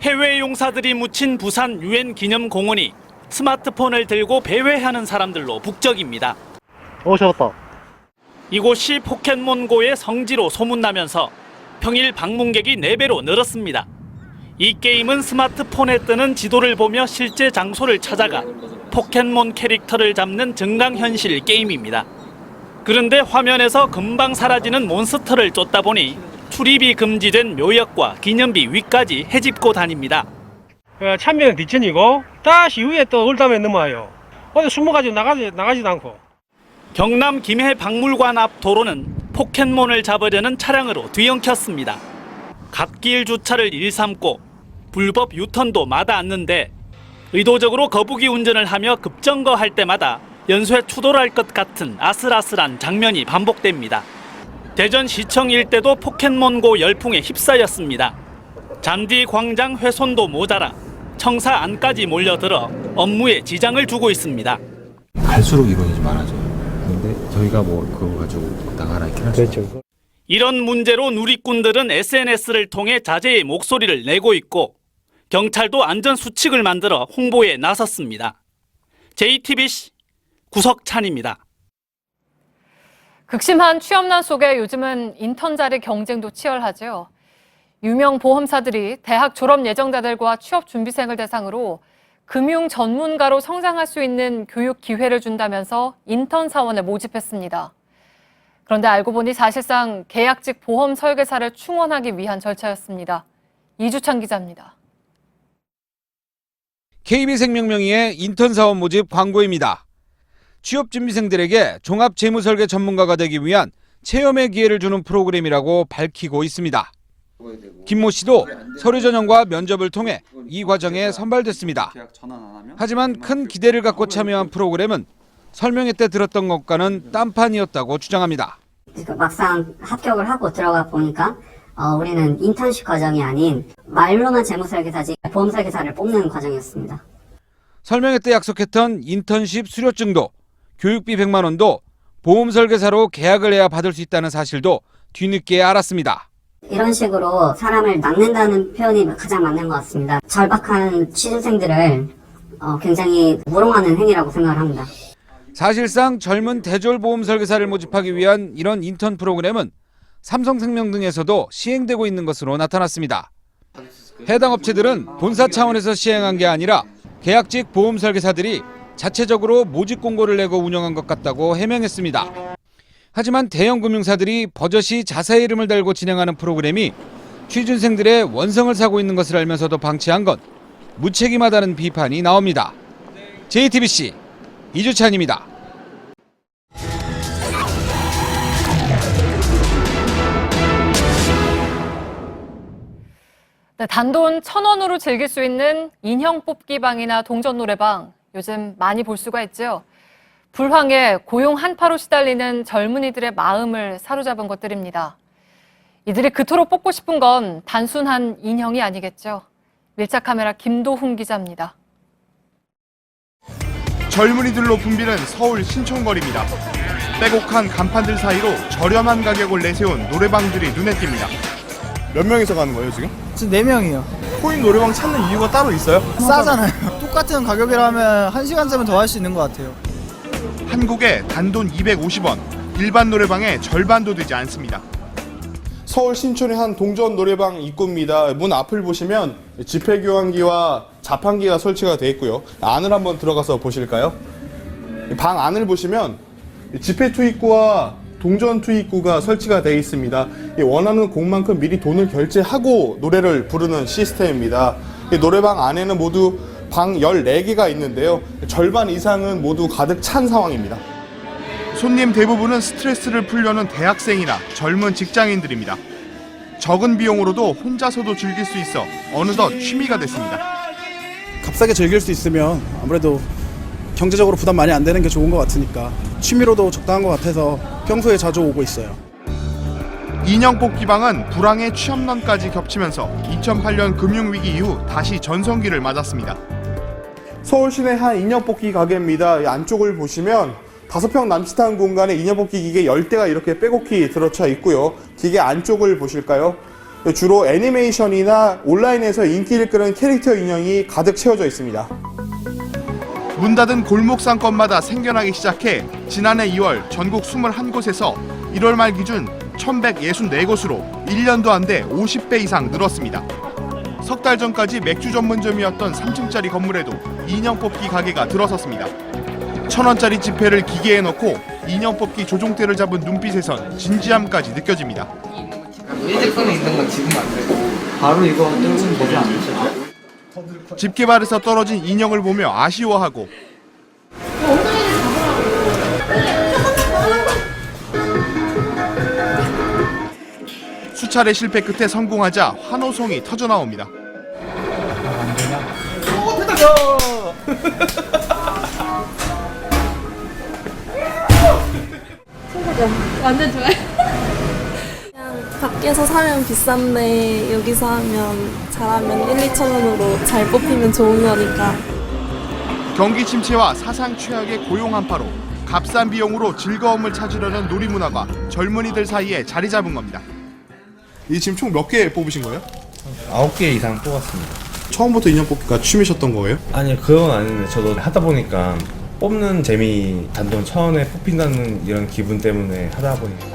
해외 용사들이 묻힌 부산 유엔 기념공원이 스마트폰을 들고 배회하는 사람들로 북적입니다. 잡았다. 이곳이 포켓몬고의 성지로 소문나면서 평일 방문객이 4배로 늘었습니다. 이 게임은 스마트폰에 뜨는 지도를 보며 실제 장소를 찾아가 포켓몬 캐릭터를 잡는 증강현실 게임입니다. 그런데 화면에서 금방 사라지는 몬스터를 쫓다 보니 출입이 금지된 묘역과 기념비 위까지 헤집고 다닙니다. 참여는 뒤천이고 다시 위에 또 올다면 넘어와요. 어디 숨어가지고 나가지도 않고. 경남 김해 박물관 앞 도로는 포켓몬을 잡으려는 차량으로 뒤엉켰습니다. 갓길 주차를 일삼고 불법 유턴도 마다 않는데 의도적으로 거북이 운전을 하며 급정거할 때마다 연쇄 추돌할 것 같은 아슬아슬한 장면이 반복됩니다. 대전시청 일대도 포켓몬고 열풍에 휩싸였습니다. 잔디 광장 훼손도 모자라 청사 안까지 몰려들어 업무에 지장을 주고 있습니다. 갈수록 이론이 많아져요. 근데 저희가 그거 가지고 나가라 이렇게 할 수 없죠. 이런 문제로 누리꾼들은 SNS를 통해 자제의 목소리를 내고 있고 경찰도 안전 수칙을 만들어 홍보에 나섰습니다. JTBC 구석찬입니다. 극심한 취업난 속에 요즘은 인턴 자리 경쟁도 치열하죠. 유명 보험사들이 대학 졸업 예정자들과 취업 준비생을 대상으로 금융 전문가로 성장할 수 있는 교육 기회를 준다면서 인턴 사원을 모집했습니다. 그런데 알고 보니 사실상 계약직 보험 설계사를 충원하기 위한 절차였습니다. 이주찬 기자입니다. KB생명명의의 인턴 사원 모집 광고입니다. 취업 준비생들에게 종합 재무설계 전문가가 되기 위한 체험의 기회를 주는 프로그램이라고 밝히고 있습니다. 김모 씨도 서류 전형과 면접을 통해 이 과정에 선발됐습니다. 하지만 큰 기대를 갖고 참여한 프로그램은 설명회 때 들었던 것과는 딴판이었다고 주장합니다. 막상 합격을 하고 들어가 보니까 우리는 인턴십 과정이 아닌 말로만 재무설계사지 보험설계사를 뽑는 과정이었습니다. 설명회 때 약속했던 인턴십 수료증도 교육비 100만 원도 보험설계사로 계약을 해야 받을 수 있다는 사실도 뒤늦게 알았습니다. 이런 식으로 사람을 낚는다는 표현이 가장 맞는 것 같습니다. 절박한 취준생들을 굉장히 우롱하는 행위라고 생각을 합니다. 사실상 젊은 대졸 보험 설계사를 모집하기 위한 이런 인턴 프로그램은 삼성생명 등에서도 시행되고 있는 것으로 나타났습니다. 해당 업체들은 본사 차원에서 시행한 게 아니라 계약직 보험 설계사들이 자체적으로 모집 공고를 내고 운영한 것 같다고 해명했습니다. 하지만 대형 금융사들이 버젓이 자사의 이름을 달고 진행하는 프로그램이 취준생들의 원성을 사고 있는 것을 알면서도 방치한 건 무책임하다는 비판이 나옵니다. JTBC 이주찬입니다. 네, 단돈 1,000원으로 즐길 수 있는 인형 뽑기 방이나 동전 노래방 요즘 많이 볼 수가 있죠. 불황에 고용 한파로 시달리는 젊은이들의 마음을 사로잡은 것들입니다. 이들이 그토록 뽑고 싶은 건 단순한 인형이 아니겠죠. 밀착 카메라 김도훈 기자입니다. 젊은이들로 붐비는 서울 신촌거리입니다. 빼곡한 간판들 사이로 저렴한 가격을 내세운 노래방들이 눈에 띕니다. 몇 명이서 가는 거예요 지금? 지금 4명이요. 코인 노래방 찾는 이유가 따로 있어요? 싸잖아요. 똑같은 가격이라면 1시간쯤은 더 할 수 있는 것 같아요. 한국에 단돈 250원, 일반 노래방의 절반도 되지 않습니다. 서울 신촌의 한 동전 노래방 입구입니다. 문 앞을 보시면 지폐 교환기와 자판기가 설치가 되어 있고요. 안을 한번 들어가서 보실까요? 방 안을 보시면 지폐 투입구와 동전 투입구가 설치가 되어 있습니다. 원하는 곡만큼 미리 돈을 결제하고 노래를 부르는 시스템입니다. 노래방 안에는 모두 방 14개가 있는데요. 절반 이상은 모두 가득 찬 상황입니다. 손님 대부분은 스트레스를 풀려는 대학생이나 젊은 직장인들입니다. 적은 비용으로도 혼자서도 즐길 수 있어 어느덧 취미가 됐습니다. 값싸게 즐길 수 있으면 아무래도 경제적으로 부담 많이 안 되는 게 좋은 것 같으니까 취미로도 적당한 것 같아서 평소에 자주 오고 있어요. 인형 뽑기방은 불황의 취업난까지 겹치면서 2008년 금융위기 이후 다시 전성기를 맞았습니다. 서울 시내 한 인형 뽑기 가게입니다. 이 안쪽을 보시면 5평 남짓한 공간에 인형 뽑기 기계 10대가 이렇게 빼곡히 들어차 있고요. 기계 안쪽을 보실까요? 주로 애니메이션이나 온라인에서 인기를 끄는 캐릭터 인형이 가득 채워져 있습니다. 문 닫은 골목 상권마다 생겨나기 시작해 지난해 2월 전국 21곳에서 1월 말 기준 1,164곳으로 1년도 안 돼 50배 이상 늘었습니다. 석 달 전까지 맥주 전문점이었던 3층짜리 건물에도 인형 뽑기 가게가 들어섰습니다. 1,000원짜리 지폐를 기계에 넣고 인형 뽑기 조종대를 잡은 눈빛에선 진지함까지 느껴집니다. 일직선에 있는 건 지금 안 되고 바로 이거 뜯으면 되지 않을까요? 집 개발에서 떨어진 인형을 보며 아쉬워하고 수차례 실패 끝에 성공하자 환호성이 터져나옵니다. 완전 좋아요. 그냥 밖에서 사면 비싼데 여기서 하면 잘하면 1, 2천 원으로 잘 뽑히면 좋은 거니까. 경기 침체와 사상 최악의 고용 한파로 값싼 비용으로 즐거움을 찾으려는 놀이문화가 젊은이들 사이에 자리 잡은 겁니다. 이 지금 총 몇 개 뽑으신 거예요? 9개 이상 뽑았습니다. 처음부터 인형 뽑기가 취미셨던 거예요? 아니요, 그건 아닌데 저도 하다 보니까 뽑는 재미, 단돈 1,000원에 뽑힌다는 이런 기분 때문에 하다 보니까.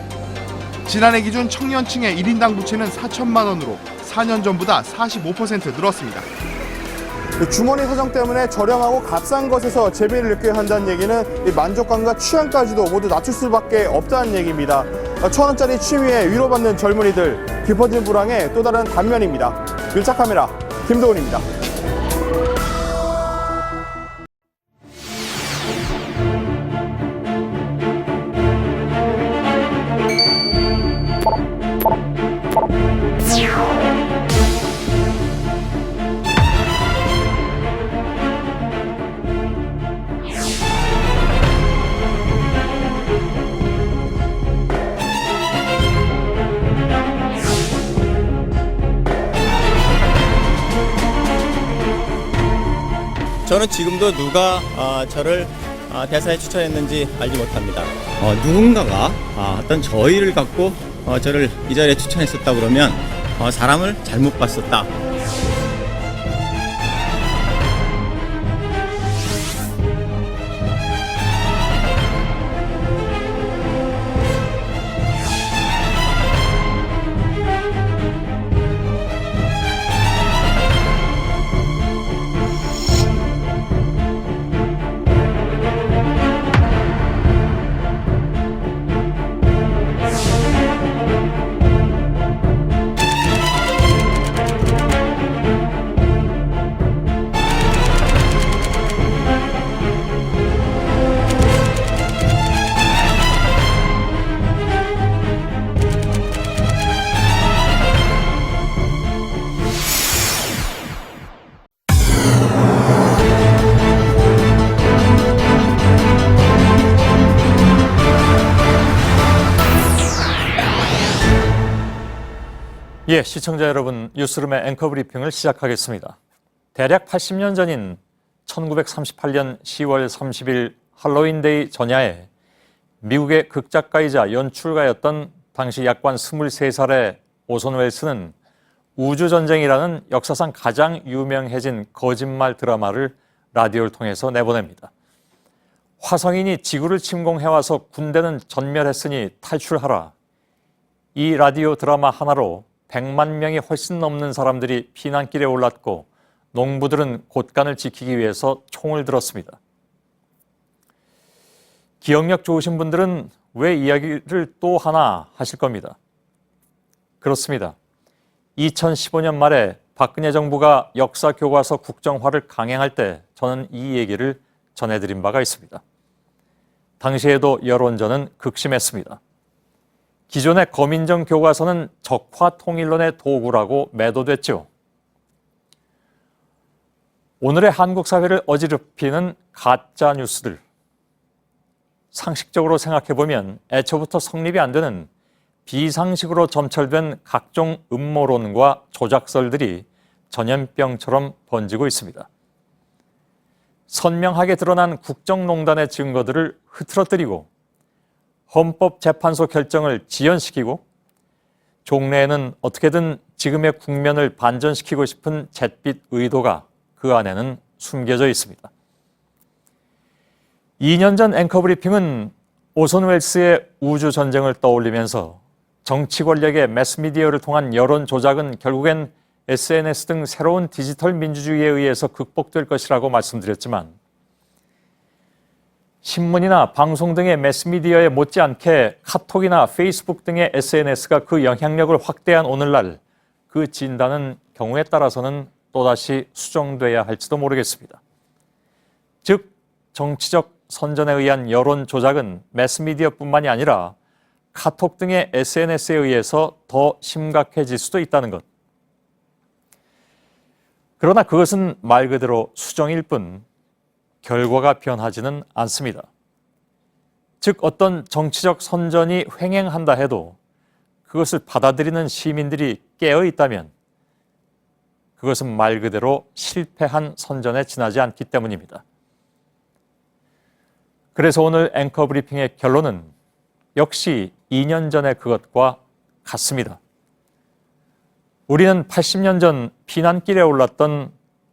지난해 기준 청년층의 1인당 부채는 4천만 원으로 4년 전보다 45% 늘었습니다. 주머니 사정 때문에 저렴하고 값싼 것에서 재미를 느껴야 한다는 얘기는 만족감과 취향까지도 모두 낮출 수밖에 없다는 얘기입니다. 1,000원짜리 취미에 위로받는 젊은이들, 깊어진 불황의 또 다른 단면입니다. 밀착카메라 김도훈입니다. 저는 지금도 누가 저를 대사에 추천했는지 알지 못합니다. 누군가가 어떤 저의를 갖고 저를 이 자리에 추천했었다 그러면 사람을 잘못 봤었다. 예, 시청자 여러분, 뉴스룸의 앵커 브리핑을 시작하겠습니다. 대략 80년 전인 1938년 10월 30일 할로윈데이 전야에 미국의 극작가이자 연출가였던 당시 약관 23살의 오손 웰스는 우주전쟁이라는 역사상 가장 유명해진 거짓말 드라마를 라디오를 통해서 내보냅니다. 화성인이 지구를 침공해와서 군대는 전멸했으니 탈출하라. 이 라디오 드라마 하나로 100만 명이 훨씬 넘는 사람들이 피난길에 올랐고 농부들은 곳간을 지키기 위해서 총을 들었습니다. 기억력 좋으신 분들은 왜 이야기를 또 하나 하실 겁니다. 그렇습니다. 2015년 말에 박근혜 정부가 역사 교과서 국정화를 강행할 때 저는 이 얘기를 전해드린 바가 있습니다. 당시에도 여론전은 극심했습니다. 기존의 거민정 교과서는 적화 통일론의 도구라고 매도됐죠. 오늘의 한국 사회를 어지럽히는 가짜 뉴스들. 상식적으로 생각해보면 애초부터 성립이 안 되는 비상식으로 점철된 각종 음모론과 조작설들이 전염병처럼 번지고 있습니다. 선명하게 드러난 국정농단의 증거들을 흐트러뜨리고 헌법재판소 결정을 지연시키고 종래에는 어떻게든 지금의 국면을 반전시키고 싶은 잿빛 의도가 그 안에는 숨겨져 있습니다. 2년 전 앵커 브리핑은 오손 웰스의 우주전쟁을 떠올리면서 정치 권력의 매스미디어를 통한 여론 조작은 결국엔 SNS 등 새로운 디지털 민주주의에 의해서 극복될 것이라고 말씀드렸지만 신문이나 방송 등의 매스미디어에 못지않게 카톡이나 페이스북 등의 SNS가 그 영향력을 확대한 오늘날 그 진단은 경우에 따라서는 또다시 수정돼야 할지도 모르겠습니다. 즉 정치적 선전에 의한 여론 조작은 매스미디어뿐만이 아니라 카톡 등의 SNS에 의해서 더 심각해질 수도 있다는 것. 그러나 그것은 말 그대로 수정일 뿐 결과가 변하지는 않습니다. 즉 어떤 정치적 선전이 횡행한다 해도 그것을 받아들이는 시민들이 깨어 있다면 그것은 말 그대로 실패한 선전에 지나지 않기 때문입니다. 그래서 오늘 앵커 브리핑의 결론은 역시 2년 전의 그것과 같습니다. 우리는 80년 전 피난길에 올랐던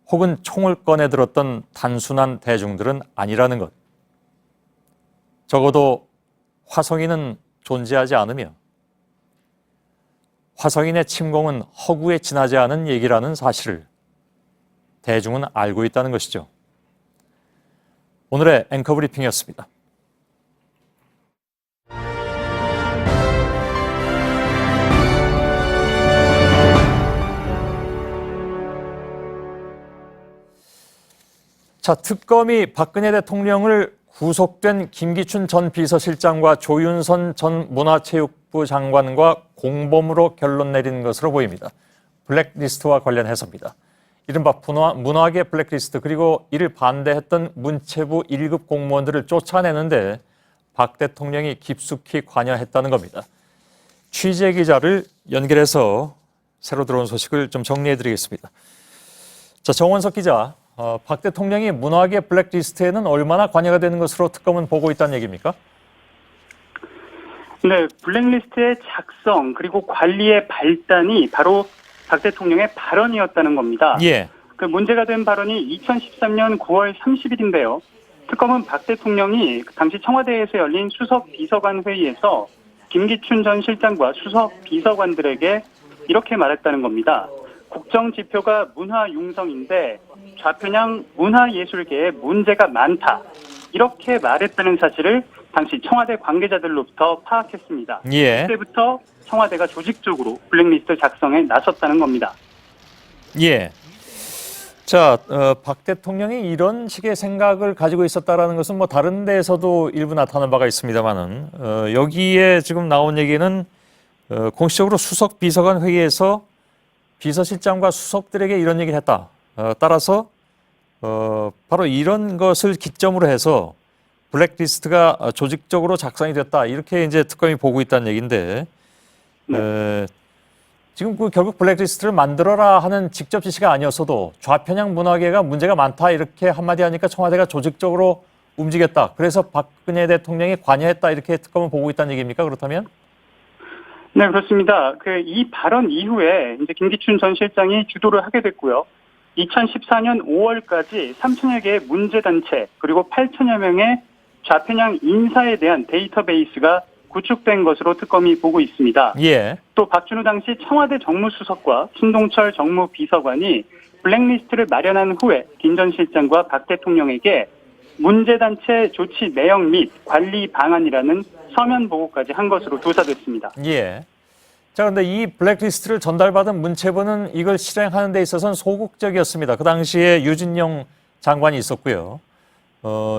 혹은 총을 꺼내 들었던 단순한 대중들은 아니라는 것. 적어도 화성인은 존재하지 않으며 화성인의 침공은 허구에 지나지 않은 얘기라는 사실을 대중은 알고 있다는 것이죠. 오늘의 앵커 브리핑이었습니다. 자, 특검이 박근혜 대통령을 구속된 김기춘 전 비서실장과 조윤선 전 문화체육부 장관과 공범으로 결론 내린 것으로 보입니다. 블랙리스트와 관련해서입니다. 이른바 문화계 블랙리스트 그리고 이를 반대했던 문체부 1급 공무원들을 쫓아내는데 박 대통령이 깊숙이 관여했다는 겁니다. 취재 기자를 연결해서 새로 들어온 소식을 좀 정리해드리겠습니다. 자, 정원석 기자. 박 대통령이 문화계 블랙리스트에는 얼마나 관여가 되는 것으로 특검은 보고 있다는 얘기입니까? 네, 블랙리스트의 작성 그리고 관리의 발단이 바로 박 대통령의 발언이었다는 겁니다. 예. 그 문제가 된 발언이 2013년 9월 30일인데요. 특검은 박 대통령이 당시 청와대에서 열린 수석 비서관 회의에서 김기춘 전 실장과 수석 비서관들에게 이렇게 말했다는 겁니다. 국정 지표가 문화 융성인데 좌편향 문화예술계에 문제가 많다. 이렇게 말했다는 사실을 당시 청와대 관계자들로부터 파악했습니다. 예. 그때부터 청와대가 조직적으로 블랙리스트 작성에 나섰다는 겁니다. 예. 자, 박 대통령이 이런 식의 생각을 가지고 있었다라는 것은 뭐 다른 데에서도 일부 나타난 바가 있습니다만은 여기에 지금 나온 얘기는 공식적으로 수석 비서관 회의에서 비서실장과 수석들에게 이런 얘기를 했다. 따라서 바로 이런 것을 기점으로 해서 블랙리스트가 조직적으로 작성이 됐다. 이렇게 이제 특검이 보고 있다는 얘기인데 지금 그 결국 블랙리스트를 만들어라 하는 직접 지시가 아니었어도 좌편향 문화계가 문제가 많다 이렇게 한마디 하니까 청와대가 조직적으로 움직였다. 그래서 박근혜 대통령이 관여했다 이렇게 특검은 보고 있다는 얘기입니까? 그렇다면? 네, 그렇습니다. 이 발언 이후에 이제 김기춘 전 실장이 주도를 하게 됐고요. 2014년 5월까지 3천여 개의 문제단체 그리고 8천여 명의 좌편향 인사에 대한 데이터베이스가 구축된 것으로 특검이 보고 있습니다. 예. 또 박준우 당시 청와대 정무수석과 신동철 정무비서관이 블랙리스트를 마련한 후에 김 전 실장과 박 대통령에게 문제단체 조치 내용 및 관리 방안이라는 서면 보고까지 한 것으로 조사됐습니다. 예. 자, 그런데 이 블랙리스트를 전달받은 문체부는 이걸 실행하는 데 있어서는 소극적이었습니다. 그 당시에 유진용 장관이 있었고요.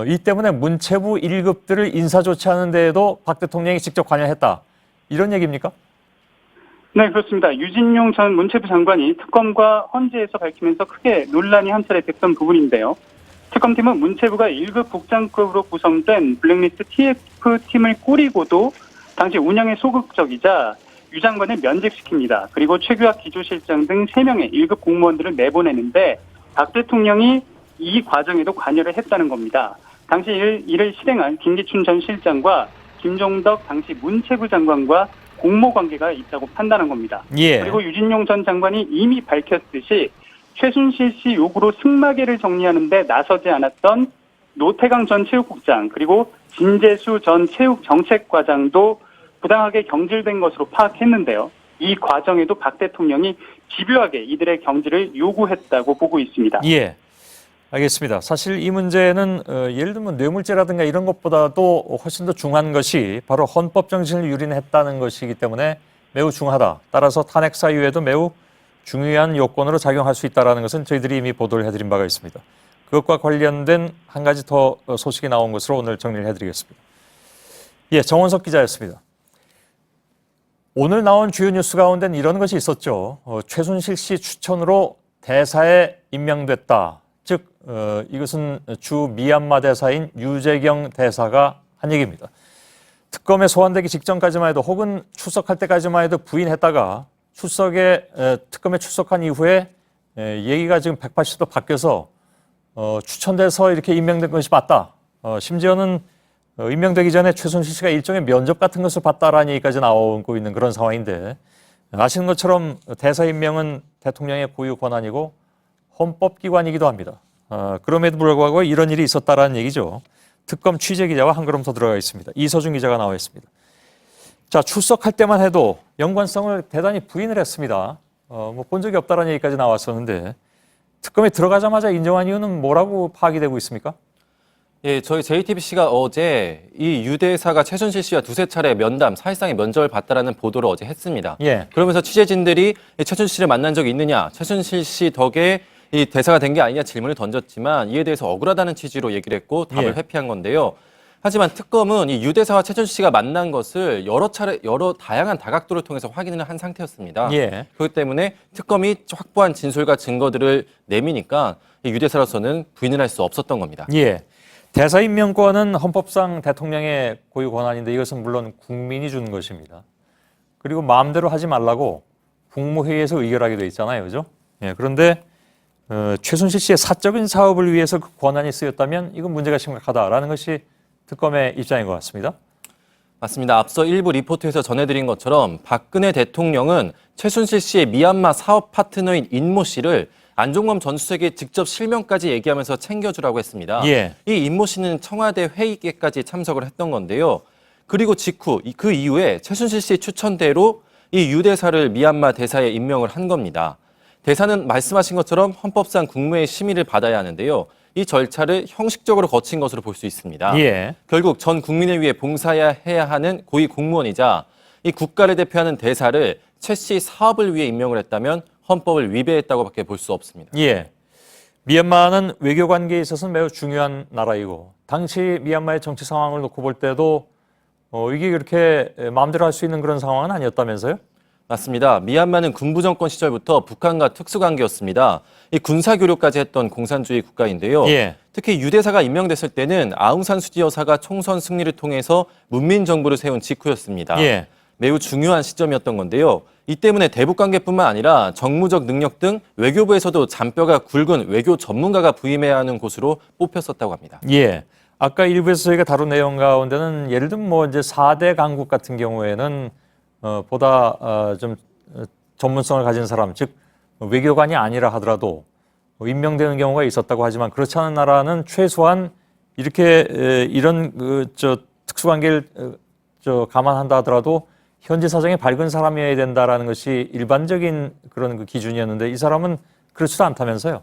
이 때문에 문체부 1급들을 인사 조치하는 데에도 박 대통령이 직접 관여했다. 이런 얘기입니까? 네, 그렇습니다. 유진용 전 문체부 장관이 특검과 헌재에서 밝히면서 크게 논란이 한 차례 됐던 부분인데요. 특검팀은 문체부가 1급 국장급으로 구성된 블랙리스트 TF팀을 꾸리고도 당시 운영에 소극적이자 유 장관을 면직시킵니다. 그리고 최규학 기조실장 등 3명의 1급 공무원들을 내보내는데 박 대통령이 이 과정에도 관여를 했다는 겁니다. 당시 이를 실행한 김기춘 전 실장과 김종덕 당시 문체부 장관과 공모관계가 있다고 판단한 겁니다. 예. 그리고 유진용 전 장관이 이미 밝혔듯이 최순실 씨 요구로 승마계를 정리하는 데 나서지 않았던 노태강 전 체육국장 그리고 진재수 전 체육정책과장도 부당하게 경질된 것으로 파악했는데요. 이 과정에도 박 대통령이 집요하게 이들의 경질을 요구했다고 보고 있습니다. 예. 알겠습니다. 사실 이 문제는 예를 들면 뇌물죄라든가 이런 것보다도 훨씬 더 중요한 것이 바로 헌법 정신을 유린했다는 것이기 때문에 매우 중하다. 따라서 탄핵 사유에도 매우 중요한 요건으로 작용할 수 있다는 것은 저희들이 이미 보도를 해드린 바가 있습니다. 그것과 관련된 한 가지 더 소식이 나온 것으로 오늘 정리를 해드리겠습니다. 예, 정원석 기자였습니다. 오늘 나온 주요 뉴스 가운데는 이런 것이 있었죠. 최순실 씨 추천으로 대사에 임명됐다. 즉 이것은 주 미얀마 대사인 유재경 대사가 한 얘기입니다. 특검에 소환되기 직전까지만 해도 혹은 출석할 때까지만 해도 부인했다가 특검에 출석한 이후에 얘기가 지금 180도 바뀌어서 추천돼서 이렇게 임명된 것이 맞다. 심지어는 임명되기 전에 최순실 씨가 일종의 면접 같은 것을 봤다라는 얘기까지 나오고 있는 그런 상황인데 아시는 것처럼 대사 임명은 대통령의 고유 권한이고 헌법기관이기도 합니다. 그럼에도 불구하고 이런 일이 있었다라는 얘기죠. 특검 취재기자와 한 걸음 더 들어가 있습니다. 이서준 기자가 나와 있습니다. 자, 출석할 때만 해도 연관성을 대단히 부인을 했습니다. 본 적이 없다라는 얘기까지 나왔었는데 특검에 들어가자마자 인정한 이유는 뭐라고 파악이 되고 있습니까? 예, 저희 JTBC가 어제 이 유 대사가 최순실 씨와 두세 차례 면담, 사실상의 면접을 받다라는 보도를 어제 했습니다. 예. 그러면서 취재진들이 최순실 씨를 만난 적이 있느냐, 최순실 씨 덕에 이 대사가 된 게 아니냐 질문을 던졌지만 이에 대해서 억울하다는 취지로 얘기를 했고 답을 회피한 건데요. 하지만 특검은 이 유 대사와 최순실 씨가 만난 것을 여러 다양한 다각도를 통해서 확인을 한 상태였습니다. 예. 그렇기 때문에 특검이 확보한 진술과 증거들을 내미니까 이 유 대사로서는 부인을 할 수 없었던 겁니다. 예. 대사 임명권은 헌법상 대통령의 고유 권한인데 이것은 물론 국민이 주는 것입니다. 그리고 마음대로 하지 말라고 국무회의에서 의결하게 돼 있잖아요. 그죠? 예. 그런데 최순실 씨의 사적인 사업을 위해서 그 권한이 쓰였다면 이건 문제가 심각하다라는 것이 특검의 입장인 것 같습니다. 맞습니다. 앞서 일부 리포트에서 전해드린 것처럼 박근혜 대통령은 최순실 씨의 미얀마 사업 파트너인 인모 씨를 안종범 전 수석이 직접 실명까지 얘기하면서 챙겨주라고 했습니다. 예. 이 인모 씨는 청와대 회의에까지 참석을 했던 건데요. 그리고 그 이후에 최순실 씨의 추천대로 이 유 대사를 미얀마 대사에 임명을 한 겁니다. 대사는 말씀하신 것처럼 헌법상 국무회의 심의를 받아야 하는데요. 이 절차를 형식적으로 거친 것으로 볼 수 있습니다. 예. 결국 전 국민을 위해 봉사해야 하는 고위 공무원이자 이 국가를 대표하는 대사를 최 씨 사업을 위해 임명을 했다면 헌법을 위배했다고밖에 볼 수 없습니다. 예. 미얀마는 외교 관계에 있어서는 매우 중요한 나라이고 당시 미얀마의 정치 상황을 놓고 볼 때도 이게 그렇게 마음대로 할 수 있는 그런 상황은 아니었다면서요? 맞습니다. 미얀마는 군부 정권 시절부터 북한과 특수관계였습니다. 이 군사교류까지 했던 공산주의 국가인데요. 예. 특히 유 대사가 임명됐을 때는 아웅산 수지 여사가 총선 승리를 통해서 문민정부를 세운 직후였습니다. 예. 매우 중요한 시점이었던 건데요. 이 때문에 대북관계뿐만 아니라 정무적 능력 등 외교부에서도 잔뼈가 굵은 외교 전문가가 부임해야 하는 곳으로 뽑혔었다고 합니다. 예. 아까 일부에서 저희가 다룬 내용 가운데는 예를 들면 이제 4대 강국 같은 경우에는 보다 좀 전문성을 가진 사람, 즉 외교관이 아니라 하더라도 임명되는 경우가 있었다고 하지만 그렇지 않은 나라는 최소한 이렇게 이런 특수관계를 감안한다 하더라도 현지 사정이 밝은 사람이어야 된다라는 것이 일반적인 그런 그 기준이었는데 이 사람은 그렇지도 않다면서요?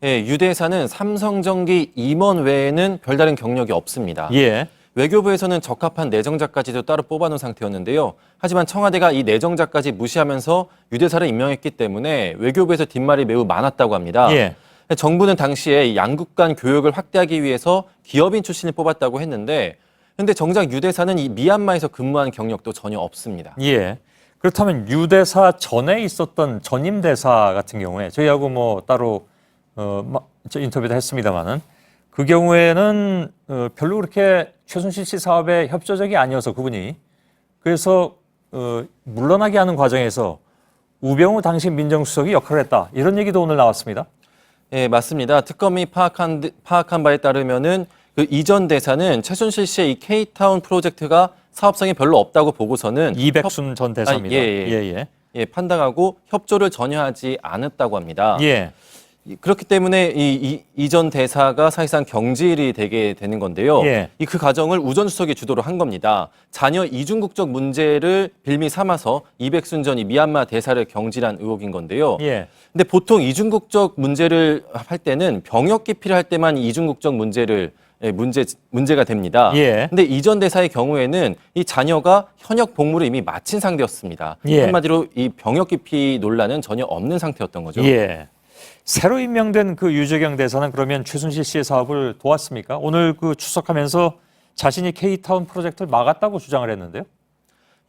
예, 유 대사는 삼성전기 임원 외에는 별다른 경력이 없습니다. 예. 외교부에서는 적합한 내정자까지도 따로 뽑아놓은 상태였는데요. 하지만 청와대가 이 내정자까지 무시하면서 유 대사를 임명했기 때문에 외교부에서 뒷말이 매우 많았다고 합니다. 예. 정부는 당시에 양국 간 교역을 확대하기 위해서 기업인 출신을 뽑았다고 했는데 근데 정작 유 대사는 이 미얀마에서 근무한 경력도 전혀 없습니다. 예. 그렇다면 유 대사 전에 있었던 전임 대사 같은 경우에 저희하고 뭐 따로 인터뷰도 했습니다마는 그 경우에는 별로 그렇게 최순실 씨 사업에 협조적이 아니어서 그분이 그래서 물러나게 하는 과정에서 우병우 당시 민정수석이 역할을 했다. 이런 얘기도 오늘 나왔습니다. 네, 맞습니다. 특검이 파악한 바에 따르면은 그 이전 대사는 최순실 씨의 이 K타운 프로젝트가 사업성이 별로 없다고 보고서는 이백순 전 대사입니다. 예, 판단하고 협조를 전혀 하지 않았다고 합니다. 예. 그렇기 때문에 이전 대사가 사실상 경질이 되게 되는 건데요. 예. 그 과정을 우 전 수석이 주도를 한 겁니다. 자녀 이중 국적 문제를 빌미 삼아서 이백순 전 미얀마 대사를 경질한 의혹인 건데요. 예. 근데 보통 이중 국적 문제를 할 때는 병역 기피를 할 때만 이중 국적 문제가 됩니다. 예. 근데 이전 대사의 경우에는 이 자녀가 현역 복무를 이미 마친 상태였습니다. 예. 한마디로 이 병역 기피 논란은 전혀 없는 상태였던 거죠. 예. 새로 임명된 그 유재경 대사는 그러면 최순실 씨의 사업을 도왔습니까? 오늘 그 출석하면서 자신이 K타운 프로젝트를 막았다고 주장을 했는데요.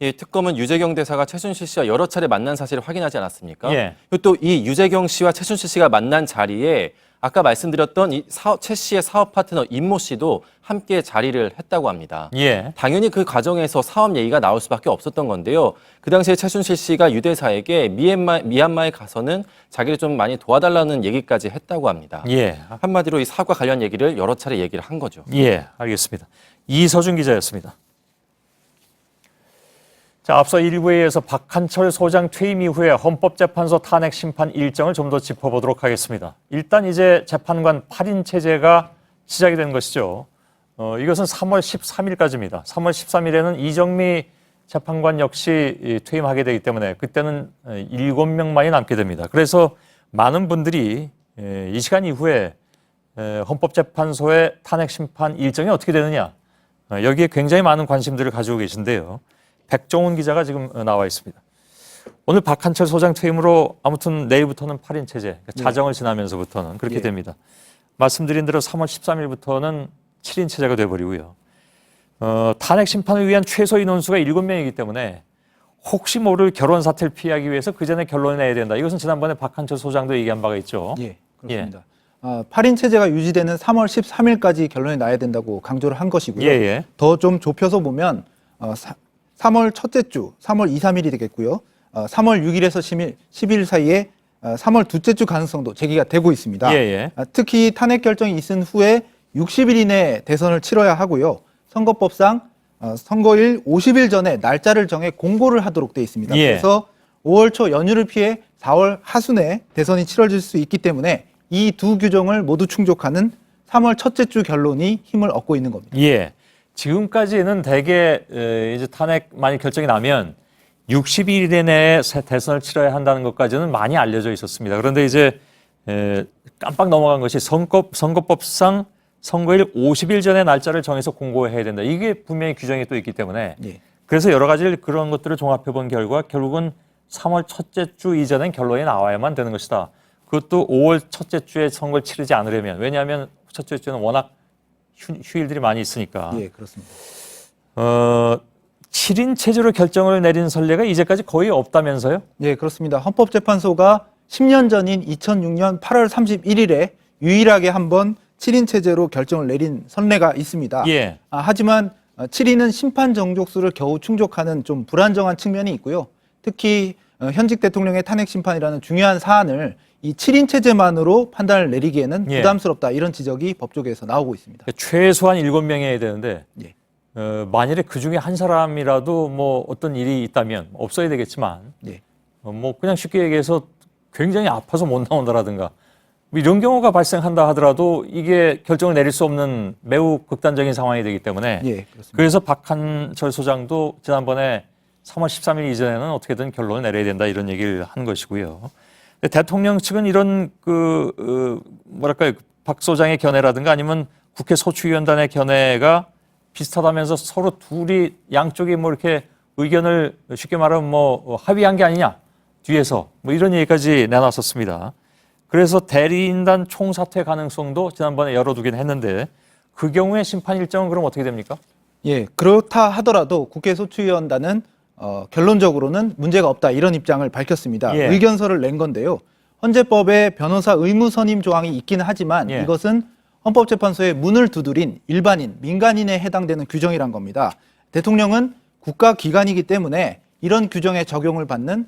예, 특검은 유재경 대사가 최순실 씨와 여러 차례 만난 사실을 확인하지 않았습니까? 예. 그리고 또 이 유재경 씨와 최순실 씨가 만난 자리에 아까 말씀드렸던 최 씨의 사업 파트너 임모 씨도 함께 자리를 했다고 합니다. 예. 당연히 그 과정에서 사업 얘기가 나올 수밖에 없었던 건데요. 그 당시에 최순실 씨가 유 대사에게 미얀마에 가서는 자기를 좀 많이 도와달라는 얘기까지 했다고 합니다. 예. 한마디로 이 사업과 관련 얘기를 여러 차례 얘기를 한 거죠. 예, 알겠습니다. 이서준 기자였습니다. 자, 앞서 일부에서 박한철 소장 퇴임 이후에 헌법재판소 탄핵 심판 일정을 좀 더 짚어보도록 하겠습니다. 일단 이제 재판관 8인 체제가 시작이 된 것이죠. 이것은 3월 13일까지입니다. 3월 13일에는 이정미 재판관 역시 퇴임하게 되기 때문에 그때는 7명만이 남게 됩니다. 그래서 많은 분들이 이 시간 이후에 헌법재판소의 탄핵 심판 일정이 어떻게 되느냐 여기에 굉장히 많은 관심들을 가지고 계신데요. 백종훈 기자가 지금 나와 있습니다. 오늘 박한철 소장 퇴임으로 아무튼 내일부터는 8인 체제, 그러니까 자정을 지나면서부터는 그렇게 됩니다. 말씀드린 대로 3월 13일부터는 7인 체제가 돼버리고요. 탄핵 심판을 위한 최소 인원수가 7명이기 때문에 혹시 모를 결혼 사태를 피하기 위해서 그 전에 결론을 내야 된다. 이것은 지난번에 박한철 소장도 얘기한 바가 있죠. 예, 그렇습니다. 8인 체제가 유지되는 3월 13일까지 결론이 나야 된다고 강조를 한 것이고요. 더 좀 좁혀서 보면 3월 첫째 주, 3월 2, 3일이 되겠고요. 3월 6일에서 10일 사이에 3월 둘째 주 가능성도 제기가 되고 있습니다. 특히 탄핵 결정이 있은 후에 60일 이내에 대선을 치러야 하고요. 선거법상 선거일 50일 전에 날짜를 정해 공고를 하도록 되어 있습니다. 그래서 5월 초 연휴를 피해 4월 하순에 대선이 치러질 수 있기 때문에 이 두 규정을 모두 충족하는 3월 첫째 주 결론이 힘을 얻고 있는 겁니다. 예. 지금까지는 대개 이제 탄핵 만약 결정이 나면 60일 내에 대선을 치러야 한다는 것까지는 많이 알려져 있었습니다. 그런데 이제 깜빡 넘어간 것이 선거법상 선거일 50일 전에 날짜를 정해서 공고해야 된다. 이게 분명히 규정이 또 있기 때문에 그래서 여러 가지 그런 것들을 종합해 본 결과 결국은 3월 첫째 주 이전엔 결론이 나와야만 되는 것이다. 그것도 5월 첫째 주에 선거를 치르지 않으려면 왜냐하면 첫째 주는 워낙 휴일들이 많이 있으니까. 예, 그렇습니다. 7인 체제로 결정을 내린 선례가 이제까지 거의 없다면서요? 예, 그렇습니다. 헌법재판소가 10년 전인 2006년 8월 31일에 유일하게 한번 7인 체제로 결정을 내린 선례가 있습니다. 하지만 7인은 심판 정족수를 겨우 충족하는 좀 불안정한 측면이 있고요. 특히 현직 대통령의 탄핵 심판이라는 중요한 사안을 이 7인 체제만으로 판단을 내리기에는 부담스럽다 이런 지적이 법조계에서 나오고 있습니다. 최소한 7명이어야 되는데 만일에 그중에 한 사람이라도 뭐 어떤 일이 있다면 없어야 되겠지만 뭐 그냥 쉽게 얘기해서 굉장히 아파서 못 나온다라든가 이런 경우가 발생한다 하더라도 이게 결정을 내릴 수 없는 매우 극단적인 상황이 되기 때문에 예, 그렇습니다. 그래서 박한철 소장도 지난번에 3월 13일 이전에는 어떻게든 결론을 내려야 된다 이런 얘기를 한 것이고요. 대통령 측은 이런 뭐랄까요, 박 소장의 견해라든가 아니면 국회 소추위원단의 견해가 비슷하다면서 서로 둘이 양쪽이 뭐 이렇게 의견을 쉽게 말하면 뭐 합의한 게 아니냐 뒤에서 뭐 이런 얘기까지 내놨었습니다. 그래서 대리인단 총사퇴 가능성도 지난번에 열어두긴 했는데 그 경우에 심판 일정은 그럼 어떻게 됩니까? 예, 그렇다 하더라도 국회 소추위원단은 결론적으로는 문제가 없다 이런 입장을 밝혔습니다. 예. 의견서를 낸 건데요. 헌재법에 변호사 의무 선임 조항이 있기는 하지만 예. 이것은 헌법재판소에 문을 두드린 일반인, 민간인에 해당되는 규정이란 겁니다. 대통령은 국가기관이기 때문에 이런 규정에 적용을 받는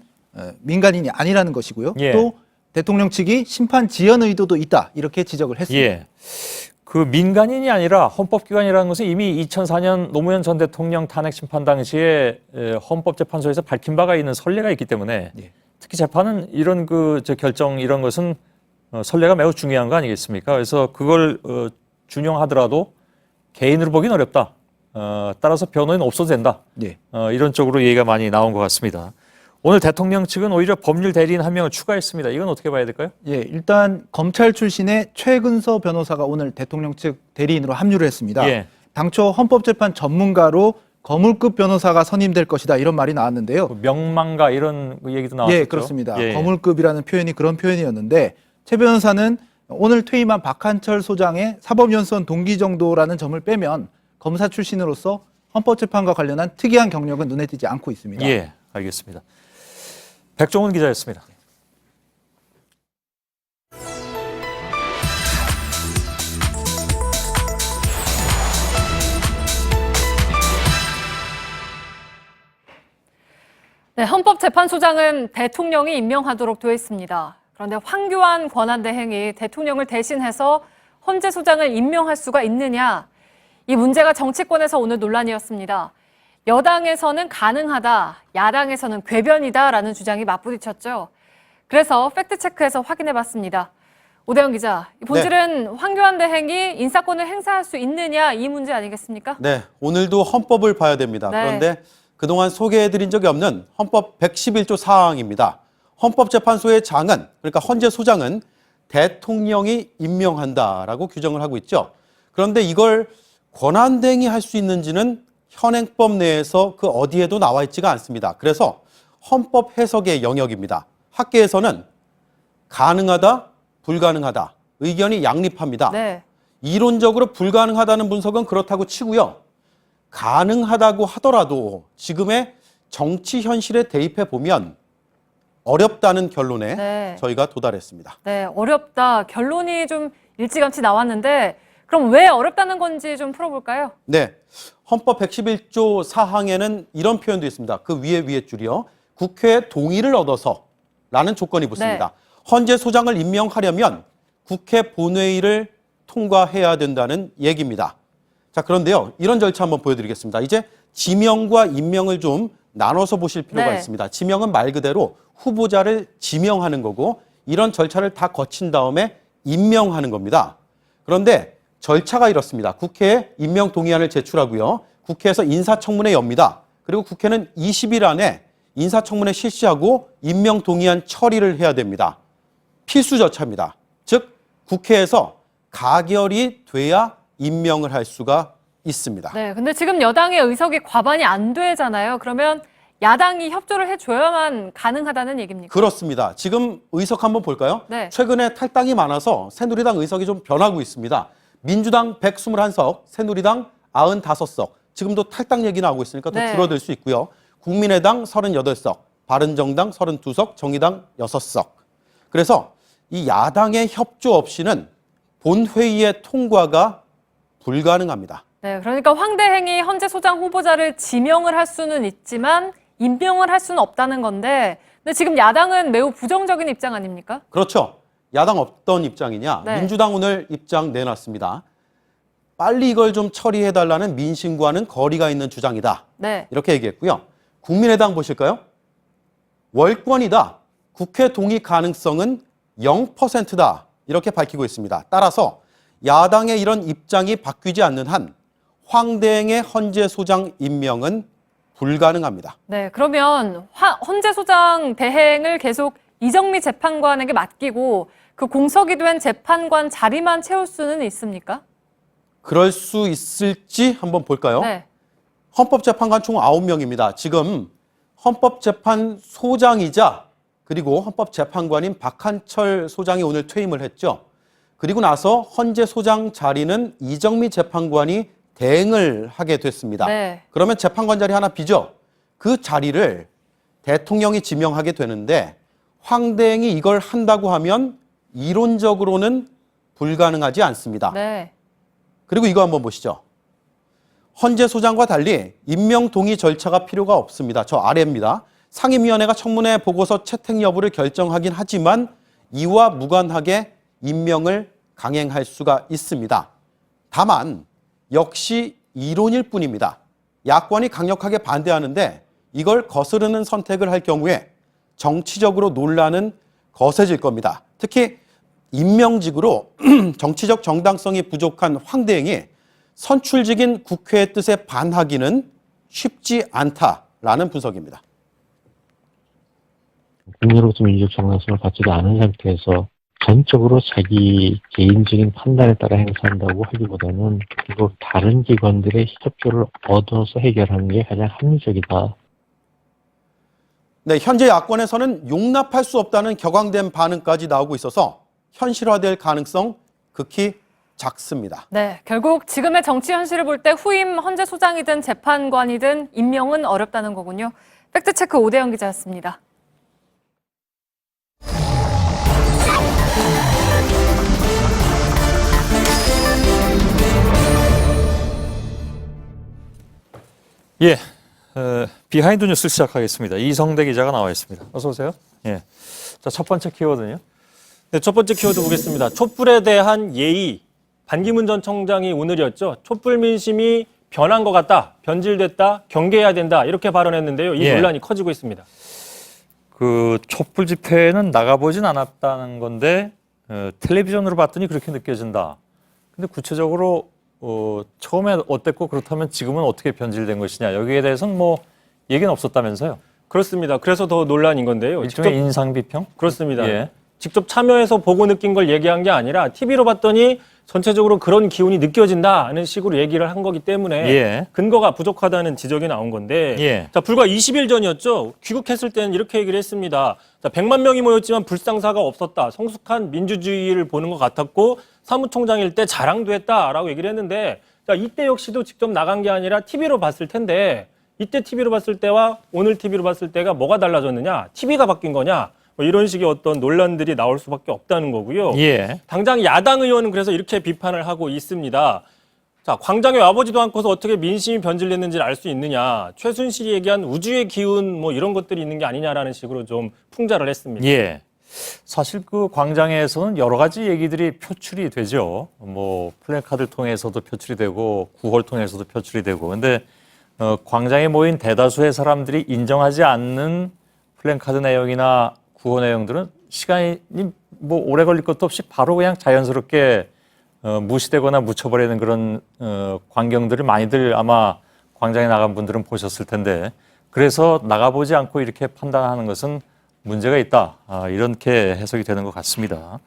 민간인이 아니라는 것이고요. 예. 또 대통령 측이 심판 지연 의도도 있다 이렇게 지적을 했습니다. 예. 그 민간인이 아니라 헌법기관이라는 것은 이미 2004년 노무현 전 대통령 탄핵 심판 당시에 헌법재판소에서 밝힌 바가 있는 선례가 있기 때문에 예. 특히 재판은 이런 결정 이런 것은 선례가 매우 중요한 거 아니겠습니까? 그래서 그걸 준용하더라도 개인으로 보기는 어렵다. 따라서 변호인 없어도 된다. 예. 이런 쪽으로 얘기가 많이 나온 것 같습니다. 오늘 대통령 측은 오히려 법률 대리인 한 명을 추가했습니다. 이건 어떻게 봐야 될까요? 예, 일단 검찰 출신의 최근서 변호사가 오늘 대통령 측 대리인으로 합류를 했습니다. 예. 당초 헌법재판 전문가로 거물급 변호사가 선임될 것이다 이런 말이 나왔는데요. 명망가 이런 얘기도 나왔었죠. 예, 그렇습니다. 예. 거물급이라는 표현이 그런 표현이었는데 최 변호사는 오늘 퇴임한 박한철 소장의 사법연수원 동기 정도라는 점을 빼면 검사 출신으로서 헌법재판과 관련한 특이한 경력은 눈에 띄지 않고 있습니다. 예, 알겠습니다. 백종원 기자였습니다. 네, 헌법재판소장은 대통령이 임명하도록 되어 있습니다. 그런데 황교안 권한대행이 대통령을 대신해서 헌재소장을 임명할 수가 있느냐? 이 문제가 정치권에서 오늘 논란이었습니다. 여당에서는 가능하다, 야당에서는 궤변이다라는 주장이 맞부딪혔죠. 그래서 팩트체크해서 확인해봤습니다. 오대영 기자, 이 본질은 황교안 대행이 인사권을 행사할 수 있느냐 이 문제 아니겠습니까? 네, 오늘도 헌법을 봐야 됩니다. 네. 그런데 그동안 소개해드린 적이 없는 헌법 111조 사항입니다. 헌법재판소의 장은, 그러니까 헌재소장은 대통령이 임명한다라고 규정을 하고 있죠. 그런데 이걸 권한대행이 할 수 있는지는 현행법 내에서 그 어디에도 나와 있지가 않습니다. 그래서 헌법 해석의 영역입니다. 학계에서는 가능하다, 불가능하다, 의견이 양립합니다. 네. 이론적으로 불가능하다는 분석은 그렇다고 치고요. 가능하다고 하더라도 지금의 정치 현실에 대입해 보면 어렵다는 결론에 네. 저희가 도달했습니다. 네, 어렵다. 결론이 좀 일찌감치 나왔는데 그럼 왜 어렵다는 건지 좀 풀어볼까요? 네, 헌법 111조 사항에는 이런 표현도 있습니다. 그 위에 줄이요. 국회의 동의를 얻어서 라는 조건이 붙습니다. 네. 헌재소장을 임명하려면 국회 본회의를 통과해야 된다는 얘기입니다. 자, 그런데요. 이런 절차 한번 보여드리겠습니다. 이제 지명과 임명을 좀 나눠서 보실 필요가 네. 있습니다. 지명은 말 그대로 후보자를 지명하는 거고 이런 절차를 다 거친 다음에 임명하는 겁니다. 그런데 절차가 이렇습니다. 국회에 임명 동의안을 제출하고요. 국회에서 인사청문회 엽니다. 그리고 국회는 20일 안에 인사청문회 실시하고 임명 동의안 처리를 해야 됩니다. 필수 절차입니다. 즉 국회에서 가결이 돼야 임명을 할 수가 있습니다. 네, 근데 지금 여당의 의석이 과반이 안 되잖아요. 그러면 야당이 협조를 해줘야만 가능하다는 얘기입니까? 그렇습니다. 지금 의석 한번 볼까요? 네. 최근에 탈당이 많아서 새누리당 의석이 좀 변하고 있습니다. 민주당 121석, 새누리당 95석. 지금도 탈당 얘기 나오고 있으니까 더 네. 줄어들 수 있고요. 국민의당 38석, 바른정당 32석, 정의당 6석. 그래서 이 야당의 협조 없이는 본회의의 통과가 불가능합니다. 네, 그러니까 황 대행이 헌재소장 후보자를 지명을 할 수는 있지만 임명을 할 수는 없다는 건데 근데 지금 야당은 매우 부정적인 입장 아닙니까? 그렇죠. 야당 어떤 입장이냐. 네. 민주당 오늘 입장 내놨습니다. 빨리 이걸 좀 처리해달라는 민심과는 거리가 있는 주장이다. 네. 이렇게 얘기했고요. 국민의당 보실까요? 월권이다. 국회 동의 가능성은 0%다. 이렇게 밝히고 있습니다. 따라서 야당의 이런 입장이 바뀌지 않는 한 황대행의 헌재 소장 임명은 불가능합니다. 네, 그러면 헌재 소장 대행을 계속 이정미 재판관에게 맡기고 그 공석이 된 재판관 자리만 채울 수는 있습니까? 그럴 수 있을지 한번 볼까요? 네. 헌법재판관 총 9명입니다. 지금 헌법재판소장이자 그리고 헌법재판관인 박한철 소장이 오늘 퇴임을 했죠. 그리고 나서 헌재 소장 자리는 이정미 재판관이 대행을 하게 됐습니다. 네. 그러면 재판관 자리 하나 비죠. 그 자리를 대통령이 지명하게 되는데 황대행이 이걸 한다고 하면 이론적으로는 불가능하지 않습니다. 네. 그리고 이거 한번 보시죠. 헌재 소장과 달리 임명 동의 절차가 필요가 없습니다. 저 아래입니다. 상임위원회가 청문회 보고서 채택 여부를 결정하긴 하지만 이와 무관하게 임명을 강행할 수가 있습니다. 다만 역시 이론일 뿐입니다. 야권이 강력하게 반대하는데 이걸 거스르는 선택을 할 경우에 정치적으로 논란은 거세질 겁니다. 특히 임명직으로 정치적 정당성이 부족한 황대행이 선출직인 국회의 뜻에 반하기는 쉽지 않다라는 분석입니다. 국민으로서 민주적 정당성을 갖지도 않은 상태에서 전적으로 자기 개인적인 판단에 따라 행사한다고 하기보다는 결국 다른 기관들의 협조를 얻어서 해결하는 게 가장 합리적이다. 네, 현재 야권에서는 용납할 수 없다는 격앙된 반응까지 나오고 있어서 현실화될 가능성 극히 작습니다. 네, 결국 지금의 정치 현실을 볼 때 후임 헌재 소장이든 재판관이든 임명은 어렵다는 거군요. 팩트체크 오대영 기자였습니다. 예, 비하인드 뉴스 시작하겠습니다. 이성대 기자가 나와 있습니다. 어서 오세요. 예, 자, 첫 번째 키워드는요. 네, 첫 번째 키워드 보겠습니다. 촛불에 대한 예의. 반기문 전 청장이 오늘이었죠. 촛불 민심이 변한 것 같다, 변질됐다, 경계해야 된다 이렇게 발언했는데요. 이 논란이 커지고 있습니다. 그 촛불 집회는 나가보진 않았다는 건데 텔레비전으로 봤더니 그렇게 느껴진다. 근데 구체적으로 처음에 어땠고 그렇다면 지금은 어떻게 변질된 것이냐. 여기에 대해서는 뭐 얘기는 없었다면서요. 그렇습니다. 그래서 더 논란인 건데요. 일종의 인상 비평? 그렇습니다. 예. 직접 참여해서 보고 느낀 걸 얘기한 게 아니라 TV로 봤더니 전체적으로 그런 기운이 느껴진다는 식으로 얘기를 한 거기 때문에 근거가 부족하다는 지적이 나온 건데 자, 불과 20일 전이었죠. 귀국했을 때는 이렇게 얘기를 했습니다. 자, 100만 명이 모였지만 불상사가 없었다. 성숙한 민주주의를 보는 것 같았고 사무총장일 때 자랑도 했다라고 얘기를 했는데 자, 이때 역시도 직접 나간 게 아니라 TV로 봤을 텐데 이때 TV로 봤을 때와 오늘 TV로 봤을 때가 뭐가 달라졌느냐? TV가 바뀐 거냐? 뭐 이런 식의 어떤 논란들이 나올 수밖에 없다는 거고요. 당장 야당 의원은 그래서 이렇게 비판을 하고 있습니다. 자, 광장에 와보지도 않고서 어떻게 민심이 변질됐는지를 알 수 있느냐. 최순실이 얘기한 우주의 기운 뭐 이런 것들이 있는 게 아니냐라는 식으로 좀 풍자를 했습니다. 예. 사실 그 광장에서는 여러 가지 얘기들이 표출이 되죠. 뭐 플래카드를 통해서도 표출이 되고 구호를 통해서도 표출이 되고. 근데 광장에 모인 대다수의 사람들이 인정하지 않는 플래카드 내용이나 구호 내용들은 시간이 뭐 오래 걸릴 것도 없이 바로 그냥 자연스럽게 무시되거나 묻혀버리는 그런 광경들을 많이들 아마 광장에 나간 분들은 보셨을 텐데 그래서 나가보지 않고 이렇게 판단하는 것은 문제가 있다. 이렇게 해석이 되는 것 같습니다.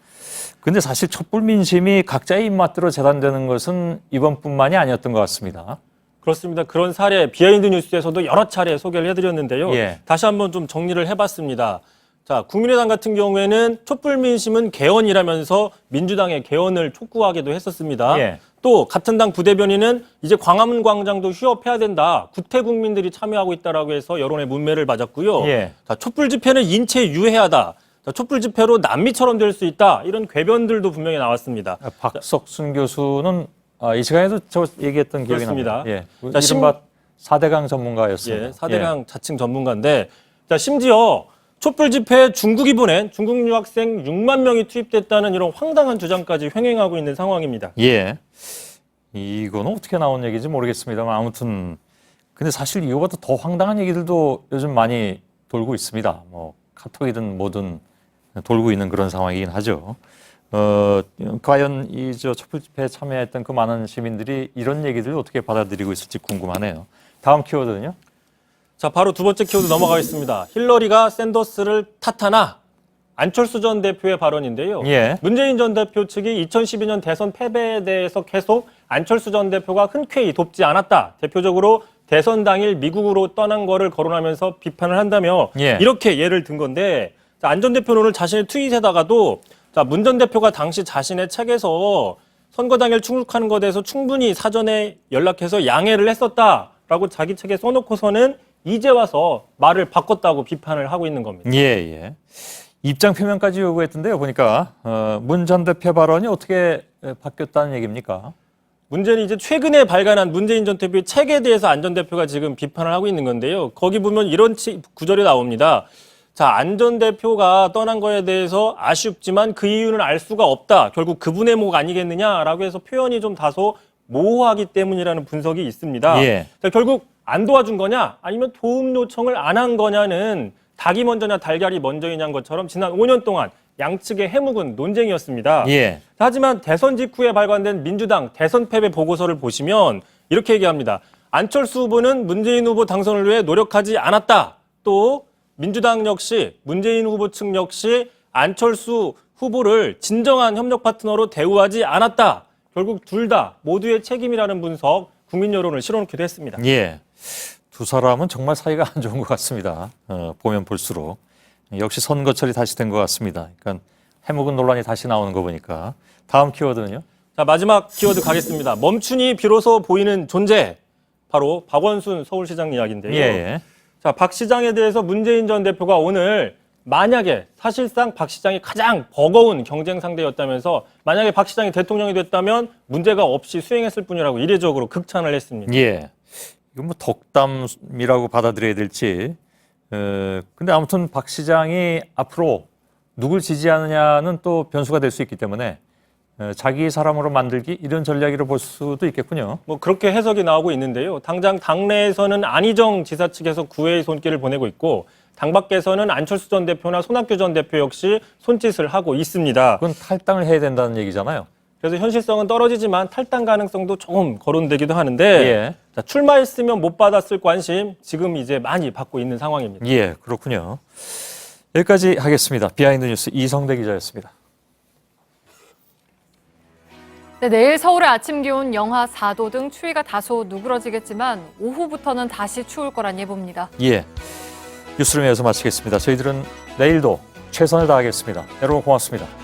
근데 사실 촛불 민심이 각자의 입맛대로 재단되는 것은 이번뿐만이 아니었던 것 같습니다. 그렇습니다. 그런 사례 비하인드 뉴스에서도 여러 차례 소개를 해드렸는데요. 다시 한번 좀 정리를 해봤습니다. 자, 국민의당 같은 경우에는 촛불 민심은 개헌이라면서 민주당의 개헌을 촉구하기도 했었습니다. 또 같은 당 부대변인은 이제 광화문 광장도 휴업해야 된다. 구태 국민들이 참여하고 있다라고 해서 여론의 문매를 맞았고요. 자, 촛불 집회는 인체 유해하다. 자, 촛불 집회로 난미처럼 될 수 있다. 이런 궤변들도 분명히 나왔습니다. 박석순 교수는 이 시간에도 저 얘기했던 기억이 납니다. 그렇습니다. 자, 이른바 4대강 전문가였습니다. 4대강 자칭 전문가인데 자, 심지어 촛불 집회에 중국이 보낸 중국 유학생 6만 명이 투입됐다는 이런 황당한 주장까지 횡행하고 있는 상황입니다. 이거는 어떻게 나온 얘기인지 모르겠습니다만 아무튼 근데 사실 이거보다 더 황당한 얘기들도 요즘 많이 돌고 있습니다. 뭐 카톡이든 뭐든 돌고 있는 그런 상황이긴 하죠. 과연 이 촛불 집회에 참여했던 그 많은 시민들이 이런 얘기들을 어떻게 받아들이고 있을지 궁금하네요. 다음 키워드는요? 자, 바로 두 번째 키워드 넘어가겠습니다. 힐러리가 샌더스를 탓하나? 안철수 전 대표의 발언인데요. 예. 문재인 전 대표 측이 2012년 대선 패배에 대해서 계속 안철수 전 대표가 흔쾌히 돕지 않았다. 대표적으로 대선 당일 미국으로 떠난 거를 거론하면서 비판을 한다며 예. 이렇게 예를 든 건데, 안 전 대표는 오늘 자신의 트윗에다가도 문 전 대표가 당시 자신의 책에서 선거 당일 출국하는 것에 대해서 충분히 사전에 연락해서 양해를 했었다라고 자기 책에 써놓고서는 이제 와서 말을 바꿨다고 비판을 하고 있는 겁니다. 예. 입장 표명까지 요구했던데요. 보니까 문 전 대표 발언이 어떻게 바뀌었다는 얘기입니까? 문제는 이제 최근에 발간한 문재인 전 대표의 책에 대해서 안 전 대표가 지금 비판을 하고 있는 건데요. 거기 보면 이런 구절이 나옵니다. 자, 안 전 대표가 떠난 거에 대해서 아쉽지만 그 이유는 알 수가 없다. 결국 그분의 목 아니겠느냐라고 해서 표현이 좀 다소 모호하기 때문이라는 분석이 있습니다. 예. 자, 결국 안 도와준 거냐 아니면 도움 요청을 안 한 거냐는 닭이 먼저냐 달걀이 먼저이냐인 것처럼 지난 5년 동안 양측의 해묵은 논쟁이었습니다. 예. 하지만 대선 직후에 발간된 민주당 대선 패배 보고서를 보시면 이렇게 얘기합니다. 안철수 후보는 문재인 후보 당선을 위해 노력하지 않았다. 또 민주당 역시 문재인 후보 측 역시 안철수 후보를 진정한 협력 파트너로 대우하지 않았다. 결국 둘 다 모두의 책임이라는 분석, 국민 여론을 실어놓기도 했습니다. 예. 두 사람은 정말 사이가 안 좋은 것 같습니다. 보면 볼수록. 역시 선거철이 다시 된 것 같습니다. 그러니까 해묵은 논란이 다시 나오는 거 보니까. 다음 키워드는요? 자, 마지막 키워드 가겠습니다. 멈추니 비로소 보이는 존재. 바로 박원순 서울시장 이야기인데요. 예. 자, 박 시장에 대해서 문재인 전 대표가 오늘 만약에 사실상 박 시장이 가장 버거운 경쟁 상대였다면서 만약에 박 시장이 대통령이 됐다면 문제가 없이 수행했을 뿐이라고 이례적으로 극찬을 했습니다. 예. 이건 뭐 덕담이라고 받아들여야 될지. 근데 아무튼 박 시장이 앞으로 누굴 지지하느냐는 또 변수가 될 수 있기 때문에 자기 사람으로 만들기 이런 전략으로 볼 수도 있겠군요. 뭐 그렇게 해석이 나오고 있는데요. 당장 당내에서는 안희정 지사 측에서 구애의 손길을 보내고 있고 당 밖에서는 안철수 전 대표나 손학규 전 대표 역시 손짓을 하고 있습니다. 그건 탈당을 해야 된다는 얘기잖아요. 그래서 현실성은 떨어지지만 탈당 가능성도 조금 거론되기도 하는데 예. 자, 출마했으면 못 받았을 관심 지금 이제 많이 받고 있는 상황입니다. 예, 그렇군요. 여기까지 하겠습니다. 비하인드 뉴스 이성대 기자였습니다. 네, 내일 서울의 아침 기온 영하 4도 등 추위가 다소 누그러지겠지만 오후부터는 다시 추울 거란 예보입니다. 예, 뉴스룸에서 마치겠습니다. 저희들은 내일도 최선을 다하겠습니다. 여러분 고맙습니다.